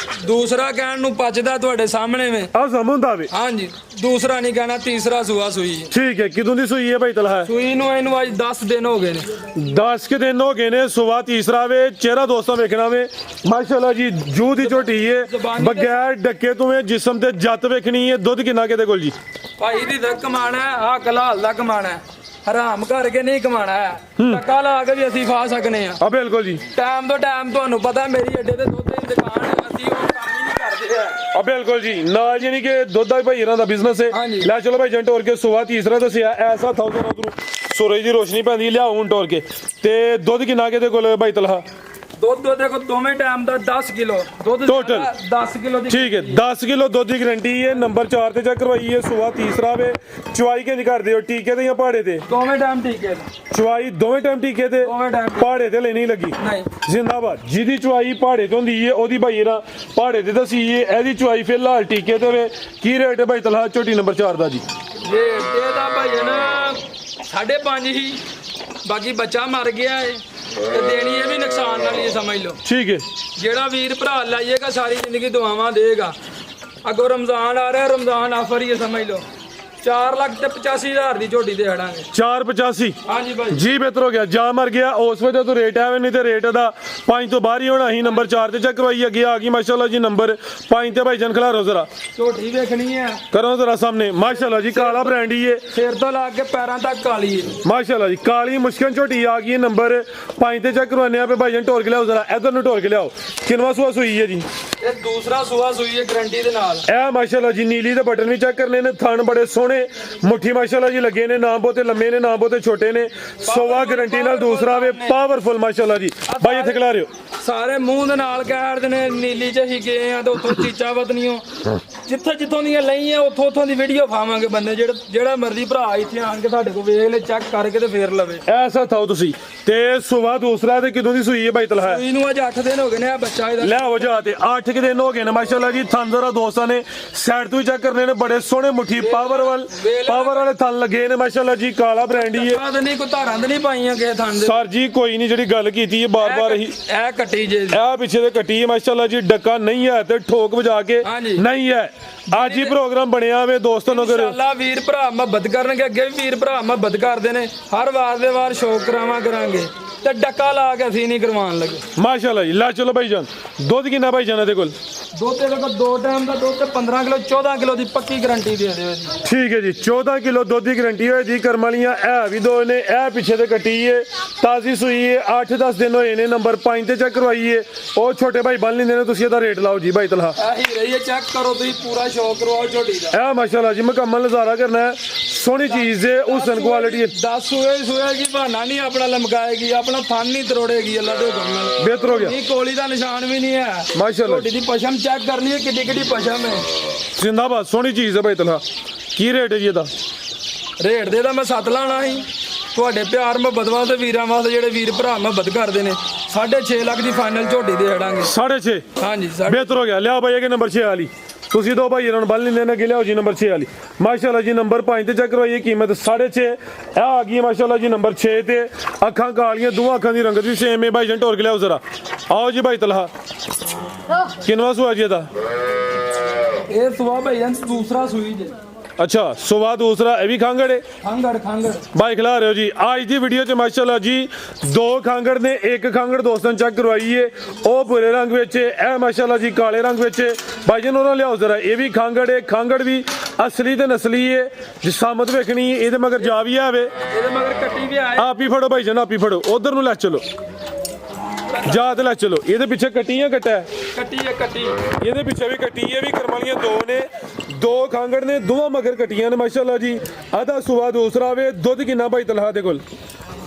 ਦੂਸਰਾ ਕਹਿਣ ਨੂੰ ਪਚਦਾ ਤੁਹਾਡੇ ਸਾਹਮਣੇ ਵੇ ਆ ਸਮੁੰਦਾ ਵੇ। ਹਾਂਜੀ ਦੂਸਰਾ ਨਹੀਂ ਕਹਿਣਾ ਤੀਸਰਾ ਸੂਆ ਸੂਈ ਹੈ। ਠੀਕ ਹੈ ਕਿਦੋਂ ਦੀ ਸੂਈ ਹੈ ਭਾਈ ਤਲਹਾ ਸੂਈ ਨੂੰ ਇਹਨੂੰ ਅੱਜ 10 ਦਿਨ ਹੋ ਗਏ ਨੇ। 10 ਕੇ ਦਿਨ ਹੋ ਗਏ ਨੇ ਸੁਆ ਤੀਸਰਾ ਵੇ ਚਿਹਰਾ ਦੋਸਤਾਂ ਵੇਖਣਾ ਵੇ ਮਾਸ਼ਾਅੱਲਾ ਜੀ ਜੂ ਦੀ ਝੋਟੀ ਹੈ ਬਗੈਰ ਡੱਕੇ ਤੋਂ ਜਿਸਮ ਤੇ ਜੱਤ ਵੇਖਣੀ ਹੈ। ਦੁੱਧ ਕਿੰਨਾ ਕਿਤੇ ਕੋਲ ਜੀ ਭਾਈ ਦੀ ਦਾ ਕਮਾਣਾ ਆ ਕਲਾਲ ਦਾ ਕਮਾਣਾ ਹੈ ਹਰਾਮ ਕਰਕੇ ਨਹੀਂ ਕਮਾਣਾ ਹੈ ਟੱਕਾ ਲਾ ਕੇ ਵੀ ਅਸੀਂ ਫਾ ਸਕਨੇ ਆ। ਆ ਬਿਲਕੁਲ ਜੀ ਟਾਈਮ ਤੋਂ ਟਾਈਮ ਤੁਹਾਨੂੰ ਪਤਾ ਮੇਰੀ ਅੱਡੇ ਤੇ ਦੁੱਧ ਦੀ ਦੁਕਾਨ ਹੈ ਅਸੀਂ ਉਹ ਕੰਮ ਹੀ ਨਹੀਂ ਕਰਦੇ ਆ। ਆ ਬਿਲਕੁਲ ਜੀ ਨਾਲ ਜਾਨੀ ਕਿ ਦੁੱਧ ਦਾ ਭਾਈ ਇਹਨਾਂ ਦਾ ਬਿਜ਼ਨਸ ਹੈ। ਹਾਂਜੀ। ਲੈ ਚਲੋ ਭਾਈ ਜੰਟ ਹੋਰ ਕੇ ਸੁਆ ਤੀਸਰਾ ਦੱਸਿਆ ਐਸਾ 1000 ਉਧਰੋਂ ਸੂਰਜ ਦੀ ਰੋਸ਼ਨੀ ਪੈਂਦੀ ਲਿਆਓ ਹੁਣ ਟੋਰ ਕੇ ਤੇ ਦੁੱਧ ਕਿੰਨਾ ਕਿਤੇ ਕੋਲ ਭਾਈ ਤਲਹਾ ਦੁੱਧ ਦੇਖੋ ਦੋਵੇਂ ਟਾਈਮ ਦਾ 10 ਕਿਲੋ ਦੁੱਧ Total? 10 ਕਿਲੋ ਦੀ। ਠੀਕ ਹੈ 10 ਕਿਲੋ ਦੁੱਧ ਦੀ ਗਰੰਟੀ ਹੈ ਨੰਬਰ 4 ਤੇ ਚੈੱਕ ਕਰਵਾਈ ਹੈ ਸੁਆ ਤੀਸਰਾ ਵੇ ਚੁਆਈ ਕਿੰਜ ਕਰਦੇ ਹੋ ਟੀਕੇ ਤੇ ਜਾਂ ਪਹਾੜੇ ਤੇ ਦੋਵੇਂ ਟਾਈਮ ਠੀਕ ਹੈ ਚੁਆਈ ਦੋਵੇਂ ਟਾਈਮ ਟੀਕੇ ਤੇ ਦੋਵੇਂ ਟਾਈਮ ਪਹਾੜੇ ਤੇ ਲੈਣੀ ਲੱਗੀ ਨਹੀਂ ਜ਼ਿੰਦਾਬਾਦ ਜਿਹਦੀ ਚੁਆਈ ਪਹਾੜੇ ਤੋਂ ਹੁੰਦੀ ਹੈ ਉਹਦੀ ਭਾਈ ਨਾ ਪਹਾੜੇ ਤੇ ਦਸੀਏ ਇਹਦੀ ਚੁਆਈ ਫਿਲਹਾਲ ਟੀਕੇ ਤੇ ਵੇ ਕੀ ਰੇਟ ਹੈ ਭਾਈ ਤਲਹਾ ਝੋਟੀ ਨੰਬਰ 4 ਦਾ ਜੀ ਰੇਟ ਇਹਦਾ ਭਾਈ ਨਾ 5.5 ਹੀ ਬਾਕੀ ਬੱਚਾ ਮਰ ਗਿਆ ਏ ਤੇ ਦੇਣੀ ਇਹ ਵੀ ਨੁਕਸਾਨ ਨਾਲ ਹੀ ਸਮਝ ਲਓ। ਠੀਕ ਹੈ ਜਿਹੜਾ ਵੀਰ ਭਰਾ ਲਾਈਏਗਾ ਸਾਰੀ ਜ਼ਿੰਦਗੀ ਦੁਆਵਾਂ ਦੇਗਾ। ਅੱਗੋਂ ਰਮਜ਼ਾਨ ਆ ਰਿਹਾ ਰਮਜ਼ਾਨ ਆਫਰ ਹੀ ਹੈ ਸਮਝ ਲਓ 4,85,000 ਦੀ ਝੋਟੀ ਦੇ ਹੜਾਂਗੇ 485 ਹਾਂਜੀ ਭਾਈ ਜੀ ਬਿਹਤਰ ਹੋ ਗਿਆ ਜਾ ਮਰ ਗਿਆ ਉਸ ਵਜ੍ਹਾ ਤੋਂ ਰੇਟ ਐਵੇਂ ਨਹੀਂ ਤੇ ਰੇਟ ਦਾ 5 ਤੋਂ ਬਾਹਰ ਹੀ ਹੋਣਾ ਸੀ ਨੰਬਰ 4 ਤੇ ਚੈੱਕ ਕਰਵਾਈ ਅੱਗੇ ਆ ਗਈ ਮਾਸ਼ਾਅੱਲਾ ਜੀ ਨੰਬਰ 5 ਤੇ ਭਾਈ ਜਨ ਖਿਲਾਰੋ ਜ਼ਰਾ ਝੋਟੀ ਵੇਖਣੀ ਹੈ ਕਰੋ ਜ਼ਰਾ ਸਾਹਮਣੇ ਮਾਸ਼ਾਅੱਲਾ ਜੀ ਕਾਲਾ ਬ੍ਰਾਂਡ ਹੀ ਹੈ ਸਿਰ ਤੋਂ ਲਾ ਕੇ ਪੈਰਾਂ ਤੱਕ ਕਾਲੀ ਹੈ। ਮਾਸ਼ਾਅੱਲਾ ਜੀ ਕਾਲੀ ਮੁਸ਼ਕਲ ਝੋਟੀ ਆ ਗਈ ਹੈ ਨੰਬਰ 5 ਤੇ ਚੈੱਕ ਕਰਵਾਨੇ ਆ ਭਾਈ ਜਨ ਢੋਲ ਕੇ ਲਿਆਓ ਜ਼ਰਾ ਇਧਰ ਨੂੰ ਢੋਲ ਕੇ ਲਿਆਓ ਕਿਨਵਾ ਸੁਆ ਸੂਈ ਹੈ ਜੀ ਇਹ ਦੂਸਰਾ ਸੂਆ ਸੂਈ ਹੈ ਗਰੰਟੀ ਦੇ ਨਾਲ। ਇਹ ਮਾਸ਼ਾਅੱਲਾ ਜੀ ਨੀਲੀ ਦੇ ਬਟਨ ਵੀ ਚੈੱਕ ਕਰਨੇ ਨੇ ਥਣ ਬੜੇ ਸੋਹਣੇ ਮੁੱਠੀ ਮਾਸ਼ਾਅੱਲਾ ਜੀ ਲੱਗੇ ਨੇ ਨਾ ਬਹੁਤੇ ਲੰਮੇ ਨੇ ਨਾ ਬਹੁਤੇ ਛੋਟੇ ਨੇ ਸੋਵਾ ਗਰੰਟੀ ਨਾਲ ਦੂਸਰਾ ਵੇ ਪਾਵਰਫੁਲ ਮਾਸ਼ਾਅੱਲਾ ਜੀ ਭਾਈ ਇੱਥੇ ਖਿਲਾ ਰਿਓ ਸਾਰੇ ਮੂੰਹ ਦੇ ਨਾਲ ਕਹਿ ਨੇ ਨੀਲੀ ਚ ਹੀ ਗਏ ਆ ਤੇ ਉੱਥੋਂ ਚੀਚਾ ਵਤਨੀਓ ਜਿੱਥੋਂ ਦੀਆਂ ਲਈਆਂ ਉੱਥੋਂ ਦੀ ਵੀਡੀਓ ਪਾਵਾਂਗੇ ਬੰਦੇ ਜਿਹੜਾ ਮਰਜ਼ੀ ਭਰਾ ਇੱਥੇ ਆਣ ਕੇ ਤੁਹਾਡੇ ਕੋਲ ਵੇਖ ਲੈ ਚੈੱਕ ਕਰਕੇ ਤੇ ਫੇਰ ਲਵੇ ਐਸਾ ਥਾਓ ਤੁਸੀਂ ਤੇ ਸੁਵਾ ਦੂਸਰਾ ਤੇ ਕਿਦੋਂ ਦੀ ਸੂਈ ਹੈ ਭਾਈ ਤਲਹਾ ਇਹਨੂੰ ਅੱਜ 8 ਦਿਨ ਹੋ ਗਏ ਨੇ ਆ ਬੱਚਾ ਇਹਦਾ ਲੈ ਹੋ ਜਾ ਤੇ 8 ਕਿ ਦਿਨ ਹੋ ਗਏ ਨੇ ਮਾਸ਼ਾਅੱਲਾ ਜੀ ਥਣ ਜ਼ਰਾ ਦੋਸਤਾਂ ਨੇ ਸਾਈਡ ਤੋਂ ਹੀ ਚੈੱਕ ਕਰਨੇ ਨੇ ਬੜੇ ਸੋਹਣੇ ਮੁੱਠੀ ਪਾਵਰ ਵਾਲੇ ਥਣ ਲੱਗੇ ਨੇ ਮਾਸ਼ਾਅੱਲਾ ਜੀ ਕਾਲਾ ਬ੍ਰਾਂਡ ਹੀ ਹੈ ਬਾਦ ਨਹੀਂ ਕੋਈ ਧਾਰਾਂ ਤੇ ਨਹੀਂ ਪਾਈਆਂ ਕਿਸੇ ਥਣ ਦੇ ਸਰ ਜੀ ਕੋਈ ਨਹੀਂ ਜਿਹੜੀ ਗੱਲ ਕੀਤੀ ਹੈ ਬਾਰ-ਬਾਰ ਹੀ ਇਹ ਕੱਟੀ ਜੇ ਇਹ ਪਿੱਛੇ ਦੇ ਕੱਟੀ ਹੈ ਮਾਸ਼ਾਅੱਲਾ ਜੀ ਡੱਕਾ ਨਹੀਂ ਹੈ ਤੇ ਠੋਕ ਵਜਾ ਕੇ ਹਾਂਜੀ। ਨਹੀਂ ਹੈ ਅੱਜ ਹੀ ਪ੍ਰੋਗਰਾਮ ਬਣਿਆ ਵੇ ਦੋਸਤਾਂ ਨੂੰ ਅਗਰ ਅੱਲਾ ਵੀਰ ਭਰਾ ਮੁਹੱਬਤ ਕਰਨਗੇ ਅੱਗੇ ਵੀ ਵੀਰ ਭਰਾ ਮੁਹੱਬਤ ਕਰਦੇ ਨੇ ਹਰ ਵਾਰ ਦੇ ਵਾਰ ਸ਼ੌਕ ਕਰਾਂਗੇ ਤੇ ਡੱਕਾ ਲਾ ਕੇ ਅਸੀਂ ਨਹੀਂ ਕਰਵਾਉਣ ਲੱਗੇ ਮਾਸ਼ਾਅੱਲਾ ਜੀ ਲੈ ਚਲੋ ਭਾਈ ਜਾਨ ਦੁੱਧ ਕਿੰਨਾ ਭਾਈ ਜਾਨ ਇਹਦੇ ਕੋਲ ਦੁੱਧ ਤੇ ਦੇਖੋ 2 ਟਾਈਮ ਦਾ ਦੁੱਧ ਤੇ 15 ਕਿਲੋ 14 ਕਿਲੋ ਦੀ ਪੱਕੀ ਗਾਰੰਟੀ ਦੇ ਦਿਓ ਜੀ। ਠੀਕ ਹੈ ਜੀ 14 ਕਿਲੋ ਦੁੱਧ ਦੀ ਗਾਰੰਟੀ ਹੋਏ ਜੀ ਕਰਮ ਵਾਲੀਆਂ ਇਹ ਵੀ ਦੋ ਨੇ ਇਹ ਪਿੱਛੇ ਤੇ ਕੱਟੀ ਏ ਤਾਜ਼ੀ ਸੂਈ ਏ 8-10 ਦਿਨ ਹੋਏ ਨੇ ਨੰਬਰ 5 ਤੇ ਚੈੱਕ ਕਰਵਾਈਏ ਉਹ ਛੋਟੇ ਭਾਈ ਬੰਨ ਲੈਂਦੇ ਨੇ ਤੁਸੀਂ ਇਹਦਾ ਰੇਟ ਲਾਓ ਜੀ ਭਾਈ ਤਲਹਾ ਆਹੀ ਰਹੀ ਹੈ ਚੈੱਕ ਕਰੋ ਤੁਸੀਂ ਪੂਰਾ ਸ਼ੌਕ ਕਰਵਾਓ ਝੋਟੀ ਦਾ ਇਹ ਮਾਸ਼ਾਅੱਲਾ ਜੀ ਮੁਕੰਮਲ ਨਜ਼ਾਰਾ ਕਰਨਾ ਹੈ ਸੋਹਣੀ ਚੀਜ਼ ਹੈ ਹੁਸਨ ਕੁਆਲਿਟੀ 10 ਸੂਏਗੀ ਬਹਾਨਾ ਨਹੀਂ ਆਪਣਾ ਲਮਕਾਏਗੀ ਆਪਣਾ ਥਣ ਨਹੀਂ ਤਰੋੜੇਗੀ ਅੱਲਾ ਦੇ ਹੁਕਮ ਨਾਲ ਬਿਹਤਰ ਹੋ ਗਿਆ ਇਹ ਕੋਲੀ ਦਾ ਨਿਸ਼ਾਨ ਵੀ ਨਹੀਂ ਹੈ ਮਾਸ਼ਾਅੱਲਾ ਝੋਟੀ ਦੀ ਪਸ਼ਮ ਚੈੱਕ ਕਰਨੀ ਹੈ ਕਿੱਡੀ ਕਿੱਡੀ ਪਸ਼ਮ ਹੈ ਜ਼ਿੰਦਾਬਾਦ ਸੋਹਣੀ ਚੀਜ਼ ਹੈ ਭਾਈ ਤਲਹਾ ਕੀ ਰੇਟ ਹੈ ਜੀ ਇਹਦਾ ਰੇਟ ਦੇ ਤਾਂ ਮੈਂ 7 ਲਾਣਾ ਸੀ ਤੁਹਾਡੇ ਪਿਆਰ ਮੁਹੱਬਤ ਵਾਸਤੇ ਵੀਰਾਂ ਵਾਸਤੇ ਜਿਹੜੇ ਵੀਰ ਭਰਾ ਮੁਹੱਬਤ ਕਰਦੇ ਨੇ 6.5 ਲੱਖ ਦੀ ਫਾਈਨਲ ਝੋਟੀ ਦੇ ਹੜਾਂਗੇ 6.5 ਹਾਂਜੀ ਬਿਹਤਰ ਹੋ ਗਿਆ ਲਿਆ ਭਾਈ ਇਹ ਨੰਬਰ 6 ਵਾਲੀ ਤੁਸੀਂ ਦੋ ਭਾਈ ਇਹਨਾਂ ਨੂੰ ਬੰਨ ਲੈਣੇ ਕਿ ਲਿਆਓ ਜੀ ਨੰਬਰ 6 ਵਾਲੀ ਮਾਸ਼ਾਅੱਲਾ ਜੀ ਨੰਬਰ 5 ਤੇ ਚੈੱਕ ਕਰਵਾਈਏ ਕੀਮਤ 6.5 ਇਹ ਆ ਗਈ ਹੈ ਮਾਸ਼ਾਅੱਲਾ ਜੀ ਨੰਬਰ 6 ਤੇ ਅੱਖਾਂ ਕਾਲੀਆਂ ਦੋਵਾਂ ਅੱਖਾਂ ਦੀ ਰੰਗਤ ਵੀ ਸੇਮ ਹੈ ਭਾਈ ਜੰਟ ਹੋਰ ਕਿ ਲਿਆਓ ਜ਼ਰਾ ਆਓ ਜੀ ਭਾਈ ਤਲਹਾ ਕਿੰਨਵਾ ਸੁਆ ਜੀ ਇਹਦਾ ਇਹ ਸੁਆ ਭਈਆ ਦੂਸਰਾ ਸੂਈ ਜੇ ਅੱਛਾ ਸੁਆ ਦੂਸਰਾ ਇਹ ਵੀ ਖਾਂਗੜ ਹੈ ਖਾਂਗੜ ਭਾਈ ਖਿਲਾ ਰਹੇ ਹੋ ਜੀ ਅੱਜ ਦੀ ਵੀਡੀਓ 'ਚ ਮਾਸ਼ਾਅੱਲਾ ਜੀ ਦੋ ਖਾਂਗੜ ਨੇ ਇੱਕ ਖਾਂਗੜ ਦੋਸਤਾਂ ਨੂੰ ਚੈੱਕ ਕਰਵਾਈਏ ਉਹ ਭੂਰੇ ਰੰਗ ਵਿੱਚ ਇਹ ਮਾਸ਼ਾਅੱਲਾ ਜੀ ਕਾਲੇ ਰੰਗ ਵਿੱਚ ਭਾਈ ਜੀ ਉਹਨਾਂ ਲਿਆਓ ਜ਼ਰਾ ਇਹ ਵੀ ਖਾਂਗੜ ਹੈ ਖਾਂਗੜ ਵੀ ਅਸਲੀ ਤੇ ਨਸਲੀ ਹੈ ਜਿਸਾਮਤ ਵੇਖਣੀ ਹੈ ਇਹਦੇ ਮਗਰ ਜਾ ਵੀ ਆਵੇ ਇਹਦੇ ਮਗਰ ਕੱਟੀ ਵੀ ਆਏ ਆਪ ਹੀ ਫੜੋ ਭਾਈ ਜਨ ਆਪ ਹੀ ਫੜੋ ਉਧਰ ਨੂੰ ਲੈ ਚਲੋ ਜਾ ਤੇ ਲੈ ਚਲੋ ਇਹਦੇ ਪਿੱਛੇ ਕੱਟੀਆਂ ਕੱਟਾ ਕੱਟੀ ਇਹਦੇ ਪਿੱਛੇ ਵੀ ਕੱਟੀ ਹੈ ਵੀ ਕਰਮਾਲੀਆਂ ਦੋ ਨੇ ਦੋ ਖਾਂਗੜ ਨੇ ਦੋਵਾਂ ਮਗਰ ਕੱਟੀਆਂ ਨੇ ਮਾਸ਼ਾਅੱਲਾ ਜੀ ਆਦਾ ਸੁਆ ਦੂਸਰਾ ਵੇ ਦੁੱਧ ਕਿੰਨਾ ਭਾਈ ਤਲਹਾ ਦੇ ਕੋਲ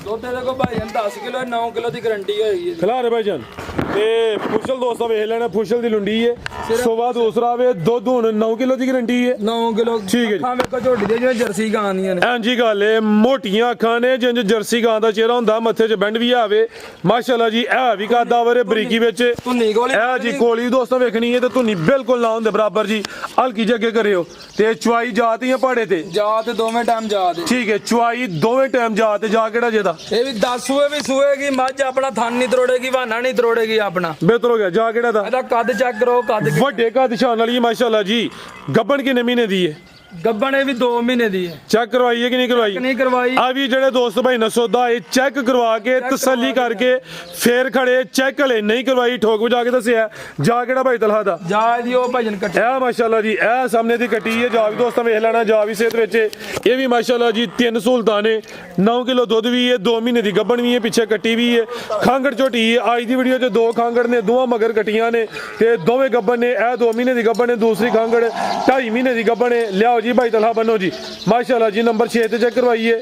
ਦੁੱਧ ਦੇ ਕੋ ਭਾਈ 10 ਕਿਲੋ 9 ਕਿਲੋ ਦੀ ਗਾਰੰਟੀ ਹੋਈ ਹੈ ਖਿਲਾ ਰਹੇ ਭਾਈ ਜਾਨ ਤੇ ਫੁਸ਼ਲ ਦੋਸਤਾਂ ਵੇਖ ਲੈਣਾ ਫੁਸ਼ਲ ਦੀ ਲੁੰਡੀ ਹੈ ਸੁਆ ਦੂਸਰਾ ਵੇ ਦੁੱਧ ਹੁਣ 9 ਕਿਲੋ ਦੀ ਗਾਰੰਟੀ ਹੈ 9 ਕਿਲੋ ਠੀਕ ਹੈ ਜੀ ਅੱਖਾਂ ਵੇਖੋ ਝੋਟੀ ਦੇ ਜਿਵੇਂ ਜਰਸੀ ਗਾਂ ਦੀਆਂ ਨੇ ਹਾਂਜੀ ਗੱਲ ਏ ਮੋਟੀਆਂ ਅੱਖਾਂ ਨੇ ਜਿੰਜ ਜਰਸੀ ਗਾਂ ਦਾ ਚਿਹਰਾ ਹੁੰਦਾ ਮੱਥੇ 'ਚ ਬੈਂਡ ਵੀ ਆਵੇ ਮਾਸ਼ਾਅੱਲਾ ਜੀ ਇਹ ਵੀ ਕਾਦਾ ਵਰੇ ਬਰੀਕੀ ਵਿੱਚ ਧੁੰਨੀ ਕੋਲੀ ਇਹ ਜੀ ਕੋਲੀ ਦੋਸਤਾਂ ਵੇਖਣੀ ਹੈ ਤੇ ਧੁੰਨੀ ਬਿਲਕੁਲ ਨਾ ਹੁੰਦੇ ਬਰਾਬਰ ਜੀ ਹਲਕੀ ਜਿਹੀ ਅੱਗੇ ਕਰਿਓ ਤੇ ਚੁਆਈ ਜਾਤੀਆਂ ਪਹਾੜੇ ਤੇ ਜਾ ਤੇ ਦੋਵੇਂ ਟਾਈਮ ਜਾ ਦੇ ਠੀਕ ਹੈ ਚੁਆਈ ਦੋਵੇਂ ਟਾਈਮ ਜਾ ਤੇ ਜਾ ਕਿਹੜਾ ਜਿਹਦਾ ਇਹ ਵੀ 10 ਸੂਏ ਵੀ ਸੂਏਗੀ ਮੱਝ ਆਪਣਾ ਥਣ ਨਹੀਂ ਤਰੋੜੇਗੀ ਬਹਾਨਾ ਨਹੀਂ ਤਰੋੜੇਗੀ ਆਪਣਾ ਬਿਹਤਰ ਹੋ ਗਿਆ ਜਾ ਕਿਹੜਾ ਦਾ ਇਹਦਾ ਕੱਦ ਚੈੱਕ ਕਰੋ ਕੱਦ ਵੱਡੇ ਕੱਦ ਸ਼ਾਨ ਵਾਲੀ ਮਾਸ਼ਾਅੱਲਾ ਜੀ ਗੱਬਣ ਕਿੰਨੇ ਮਹੀਨੇ ਦੀ ਹੈ ਗੱਬਣ ਇਹ ਵੀ 2 ਮਹੀਨੇ ਦੀ ਹੈ ਚੈੱਕ ਕਰਵਾਈਏ ਕਿ ਨਹੀਂ ਕਰਵਾਈ ਨਹੀਂ ਕਰਵਾਈ ਆ ਵੀ ਜਿਹੜੇ ਦੋਸਤ ਭਾਈ ਨੇ ਸੌਦਾ ਇਹ ਚੈੱਕ ਕਰਵਾ ਕੇ ਤਸੱਲੀ ਕਰਕੇ ਫੇਰ ਖੜੇ ਚੈੱਕ ਹਲੇ ਨਹੀਂ ਕਰਵਾਈ ਠੋਕ ਵਜਾ ਕੇ ਦੱਸਿਆ ਜਾ ਕਿਹੜਾ ਭਾਈ ਤਲਹਾ ਦਾ ਜਾ ਦੀ ਉਹ ਭਜਨ ਕੱਟਿਆ ਇਹ ਮਾਸ਼ਾਅੱਲਾ ਜੀ ਇਹ ਸਾਹਮਣੇ ਦੀ ਕੱਟੀ ਹੈ ਜਾ ਵੀ ਦੋਸਤਾਂ ਵੇਖ ਲੈਣਾ ਜਾ ਵੀ ਸਿਹਤ ਵਿੱਚ ਇਹ ਵੀ ਮਾਸ਼ਾਅੱਲਾ ਜੀ ਤਿੰਨ ਸਹੂਲਤਾਂ ਨੇ 9 ਕਿਲੋ ਦੁੱਧ ਵੀ ਹੈ 2 ਮਹੀਨੇ ਦੀ ਗੱਬਣ ਵੀ ਹੈ ਪਿੱਛੇ ਕੱਟੀ ਵੀ ਹੈ ਖਾਂਗੜ ਝੋਟੀ ਹੈ ਅੱਜ ਦੀ ਵੀਡੀਓ 'ਚ ਦੋ ਖਾਂਗੜ ਨੇ ਦੋਵਾਂ ਮਗਰ ਕੱਟੀਆਂ ਨੇ ਤੇ ਦੋਵੇਂ ਗੱਬਣ ਨੇ ਇਹ 2 ਮਹੀਨੇ ਦੀ ਗੱਬਣ ਨੇ ਦੂਸਰੀ ਖਾਂਗੜ 2.5 ਮਹੀਨੇ ਦੀ ਗੱਬਣ ਹੈ ਲਿਆਓ ਜੀ ਭਾਈ ਤਲਹਾ ਬੰਨੋ ਜੀ ਮਾਸ਼ਾਅੱਲਾ ਜੀ ਨੰਬਰ 6 ਤੇ ਚੈੱਕ ਕਰਵਾਈਏ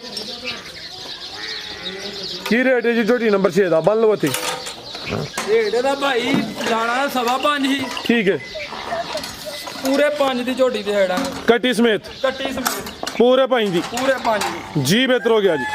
ਕੀ ਰੇਟ ਹੈ ਜੀ ਝੋਟੀ ਨੰਬਰ 6 ਦਾ ਬੰਨ ਲਓ ਇੱਥੇ ਰੇਟ ਦਾ ਭਾਈ ਲਾਣਾ 5.5 ਹੀ ਠੀਕ ਹੈ ਪੂਰੇ 5 ਦੀ ਝੋਟੀ ਦੇ ਹੜਾਂ ਕੱਟੀ ਸਮੇਤ ਕੱਟੀ ਸਮੇਤ ਪੂਰੇ 5 ਦੀ ਪੂਰੇ 5 ਦੀ ਜੀ ਬਿਹਤਰ ਹੋ ਗਿਆ ਜੀ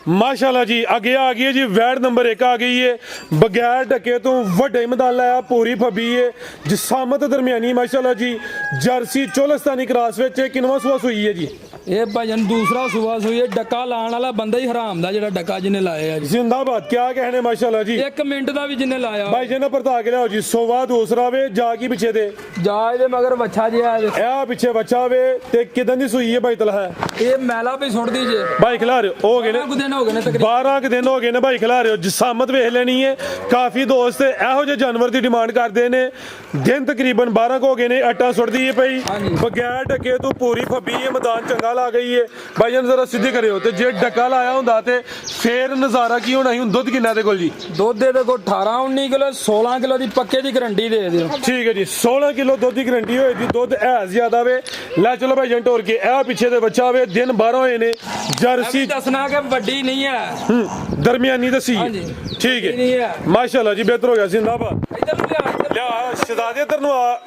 ਮਾਸ਼ਾਅੱਲਾ ਜੀ ਅੱਗੇ ਆ ਗਈ ਹੈ ਜੀ ਵੈੜ ਨੰਬਰ 1 ਆ ਗਈ ਹੈ ਬਗੈਰ ਢੱਕੇ ਤੋਂ ਵੱਡੇ ਮੈਦਾਨ ਲਾਇਆ ਪੂਰੀ ਫੱਬੀ ਹੈ ਜਿਸਾਮਤ ਦਰਮਿਆਨੀ ਮਾਸ਼ਾਅੱਲਾ ਜੀ ਜਰਸੀ ਚੋਲਸਤਾਨੀ ਕਰਾਸ ਵਿੱਚ ਕਿੰਨਵਾਂ ਸੂਆ ਸੂਈ ਹੈ ਜੀ ਇਹ ਭਜਨ ਦੂਸਰਾ ਸੂਆ ਸੂਈ ਹੈ ਡੱਕਾ ਲਾਣ ਵਾਲਾ ਬੰਦਾ ਹੀ ਹਰਾਮ ਦਾ ਜਿਹੜਾ ਡੱਕਾ ਜਿਹਨੇ ਲਾਇਆ ਜੀ ਜ਼ਿੰਦਾਬਾਦ ਕਿਆ ਕਹਿਣੇ ਮਾਸ਼ਾਅੱਲਾ ਜੀ 1 ਮਿੰਟ ਦਾ ਵੀ ਜਿਹਨੇ ਲਾਇਆ ਭਾਈ ਜੀ ਨੇ ਪਰਤਾ ਕੇ ਲਿਆਓ ਜੀ ਸੋਵਾ ਦੂਸਰਾ ਵੇ ਜਾ ਕੀ ਪਿੱਛੇ ਦੇ ਜਾ ਇਹਦੇ ਮਗਰ ਵੱਛਾ ਜਿਹਾ ਇਹ ਪਿੱਛੇ ਬੱਚਾ ਵੇ ਤੇ ਕਿਦਾਂ ਦੀ ਸੂਈ ਹੈ ਭਾਈ ਤਲਹਾ ਇਹ ਮੈਲਾ ਵੀ ਸੁੱਟਦੀ ਜੇ ਭਾਈ ਖਿਲਾ ਰਹੇ ਹੋ ਗਏ ਨੇ ਕੁ ਦਿਨ ਹੋ ਗਏ ਨੇ ਤਕਰੀਬਨ 12 ਕੁ ਦਿਨ ਹੋ ਗਏ ਨੇ ਭਾਈ ਖਿਲਾ ਰਹੇ ਹੋ ਜਿਸਾਮਤ ਵੇਖ ਲੈਣੀ ਹੈ ਕਾਫੀ ਦੋਸਤ ਇਹੋ ਜਿਹੇ ਜਾਨਵਰ ਦੀ ਡਿਮਾਂਡ ਕਰਦੇ ਨੇ ਦਿਨ ਤਕਰੀਬਨ 12 ਕੁ ਹੋ ਗਏ ਨੇ ਆਟਾ ਸੁੱਟਦੀ ਹੈ ਪਈ ਬਗੈਰ ਢੱਕੇ ਤੋਂ ਪੂਰੀ ਫੱਬੀ ਹੈ ਮੈਦਾਨ ਚੰਗਾ ਲਾ ਗਈ ਹੈ ਭਾਈ ਜਾਨ ਜ਼ਰਾ ਸਿੱਧੀ ਕਰਿਓ ਤੇ ਜੇ ਡੱਕਾ ਲਾਇਆ ਹੁੰਦਾ ਤੇ ਫੇਰ ਨਜ਼ਾਰਾ ਕੀ ਹੋਣਾ ਸੀ ਹੁਣ ਦੁੱਧ ਕਿੰਨਾ ਦੇ ਕੋਲ ਜੀ ਦੁੱਧ ਦੇ ਕੋਲ 18 19 ਕਿਲੋ 16 ਕਿਲੋ ਦੀ ਪੱਕੇ ਦੀ ਗਾਰੰਟੀ ਦੇ ਦਿਓ ਠੀਕ ਹੈ ਜੀ 16 ਕਿਲੋ ਦੁੱਧ ਦੀ ਗਾਰੰਟੀ ਹੋਏ ਦੀ ਦੁੱਧ ਐ ਜ਼ਿਆਦਾ ਵੇ ਲੈ ਚਲੋ ਭਾਈ ਜੰਟ ਹੋਰ ਕੇ ਇਹ ਪਿੱਛੇ ਦੇ ਬੱਚਾ ਵੇ ਦਿਨ 12 ਹੋਏ ਨੇ ਜਰਸੀ ਦੱਸਣਾ ਕਿ ਵੱਡੀ ਨਹੀਂ ਹੈ ਦਰਮਿਆਨੀ ਦਸੀ ਠੀਕ ਹੈ ਮਾਸ਼ਾਅੱਲਾ ਜੀ ਬਿਹਤਰ ਹੋ ਗਿਆ ਜ਼ਿੰਦਾਬਾਦ ਇੱਧਰ ਨੂੰ ਲਿਆ ਸ਼ਹਜ਼ਾਦੇ ਇੱਧਰ ਨੂੰ ਆ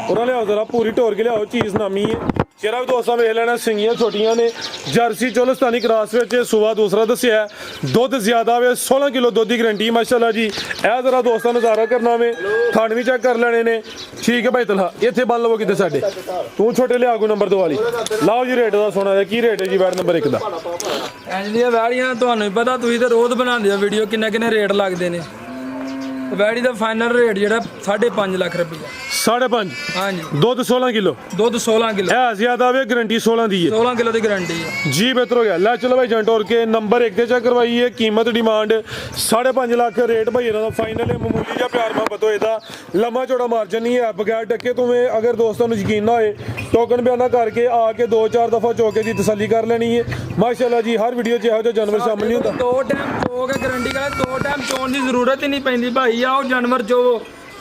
ਉਹਨਾਂ ਲਿਆਓ ਜ਼ਰਾ ਪੂਰੀ ਢੋਰ ਕੇ ਲਿਆਓ ਚੀਜ਼ ਨਾਮੀ ਹੈ ਚਿਹਰਾ ਵੀ ਦੋਸਤਾਂ ਵੇਖ ਲੈਣਾ ਸਿੰਗੀਆਂ ਛੋਟੀਆਂ ਨੇ ਜਰਸੀ ਚੋਲਸਤਾਨੀ ਕਰਾਸ ਵਿੱਚ ਸੁਆ ਦੂਸਰਾ ਦੱਸਿਆ ਦੁੱਧ ਜ਼ਿਆਦਾ ਵੇ 16 ਕਿਲੋ ਦੁੱਧ ਦੀ ਗਾਰੰਟੀ ਮਾਸ਼ਾਅੱਲਾ ਜੀ ਇਹ ਜ਼ਰਾ ਦੋਸਤਾਂ ਨਜ਼ਾਰਾ ਕਰਨਾ ਵੇ ਥਣ ਵੀ ਚੈੱਕ ਕਰ ਲੈਣੇ ਨੇ ਠੀਕ ਹੈ ਭਾਈ ਤਲਹਾ ਇੱਥੇ ਬੰਨ ਲਵੋ ਕਿਤੇ ਸਾਡੇ ਤੂੰ ਛੋਟੇ ਲਿਆ ਕੋ ਨੰਬਰ 2 ਵਾਲੀ ਲਾਓ ਜੀ ਰੇਟ ਦਾ ਸੋਨਾ ਦਾ ਕੀ ਰੇਟ ਹੈ ਜੀ ਵੈਟ ਨੰਬਰ 1 ਦਾ ਇੰਜ ਦੀਆਂ ਵੈੜੀਆਂ ਤੁਹਾਨੂੰ ਹੀ ਪਤਾ ਤੁਸੀਂ ਤਾਂ ਰੋਜ਼ ਬਣਾਉਂਦੇ ਹੋ ਵੀਡੀਓ ਕਿੰਨੇ ਰੇਟ ਲੱਗਦੇ ਨੇ ਵੈੜੀ ਦਾ ਫਾਈਨਲ ਰੇਟ ਜਿਹੜਾ 5.5 ਲੱਖ ਰੁਪਏ 5.5 ਹਾਂਜੀ ਦੁੱਧ 16 ਕਿਲੋ ਦੁੱਧ 16 ਕਿਲੋ ਇਹ ਜ਼ਿਆਦਾ ਵੇ ਗਾਰੰਟੀ 16 ਦੀ ਹੈ 16 ਕਿਲੋ ਦੀ ਗਾਰੰਟੀ ਹੈ ਜੀ ਬਿਹਤਰ ਹੋ ਗਿਆ ਲੈ ਚਲੋ ਭਾਈ ਜੰਟ ਹੋਰ ਕੇ ਨੰਬਰ 1 ਤੇ ਚੈੱਕ ਕਰਵਾਈਏ ਕੀਮਤ ਡਿਮਾਂਡ 5.5 ਲੱਖ ਰੇਟ ਭਾਈ ਇਹਨਾਂ ਦਾ ਫਾਈਨਲ ਹੈ ਮਾਮੂਲੀ ਜਿਹਾ ਪਿਆਰ ਮੁਹੱਬਤ ਹੋਏ ਦਾ ਲੰਮਾ ਚੌੜਾ ਮਾਰਜਨ ਨਹੀਂ ਹੈ ਬਗੈਰ ਡੱਕੇ ਤੋਂ ਅਗਰ ਦੋਸਤਾਂ ਨੂੰ ਯਕੀਨ ਨਾ ਹੋਏ ਟੋਕਨ ਬਿਆਨਾ ਕਰਕੇ ਆ ਕੇ 2-4 ਦਫਾ ਚੋਕੇ ਦੀ ਤਸੱਲੀ ਕਰ ਲੈਣੀ ਹੈ ਮਾਸ਼ਾਅੱਲਾ ਜੀ ਹਰ ਵੀਡੀਓ 'ਚ ਇਹੋ ਜਿਹਾ ਜਾਨਵਰ ਸ਼ਾਮਲ ਨਹੀਂ ਹੁੰਦਾ 2 ਟਾਈਮ ਚੋ ਕੇ ਗਾਰੰਟੀ ਕਰੇ 2 ਟਾਈਮ ਚੋਣ ਦੀ ਜ਼ਰੂਰਤ ਹੀ ਨਹੀਂ ਪੈਂਦੀ ਭਾਈ ਆਓ ਜਾਨਵਰ ਚੋ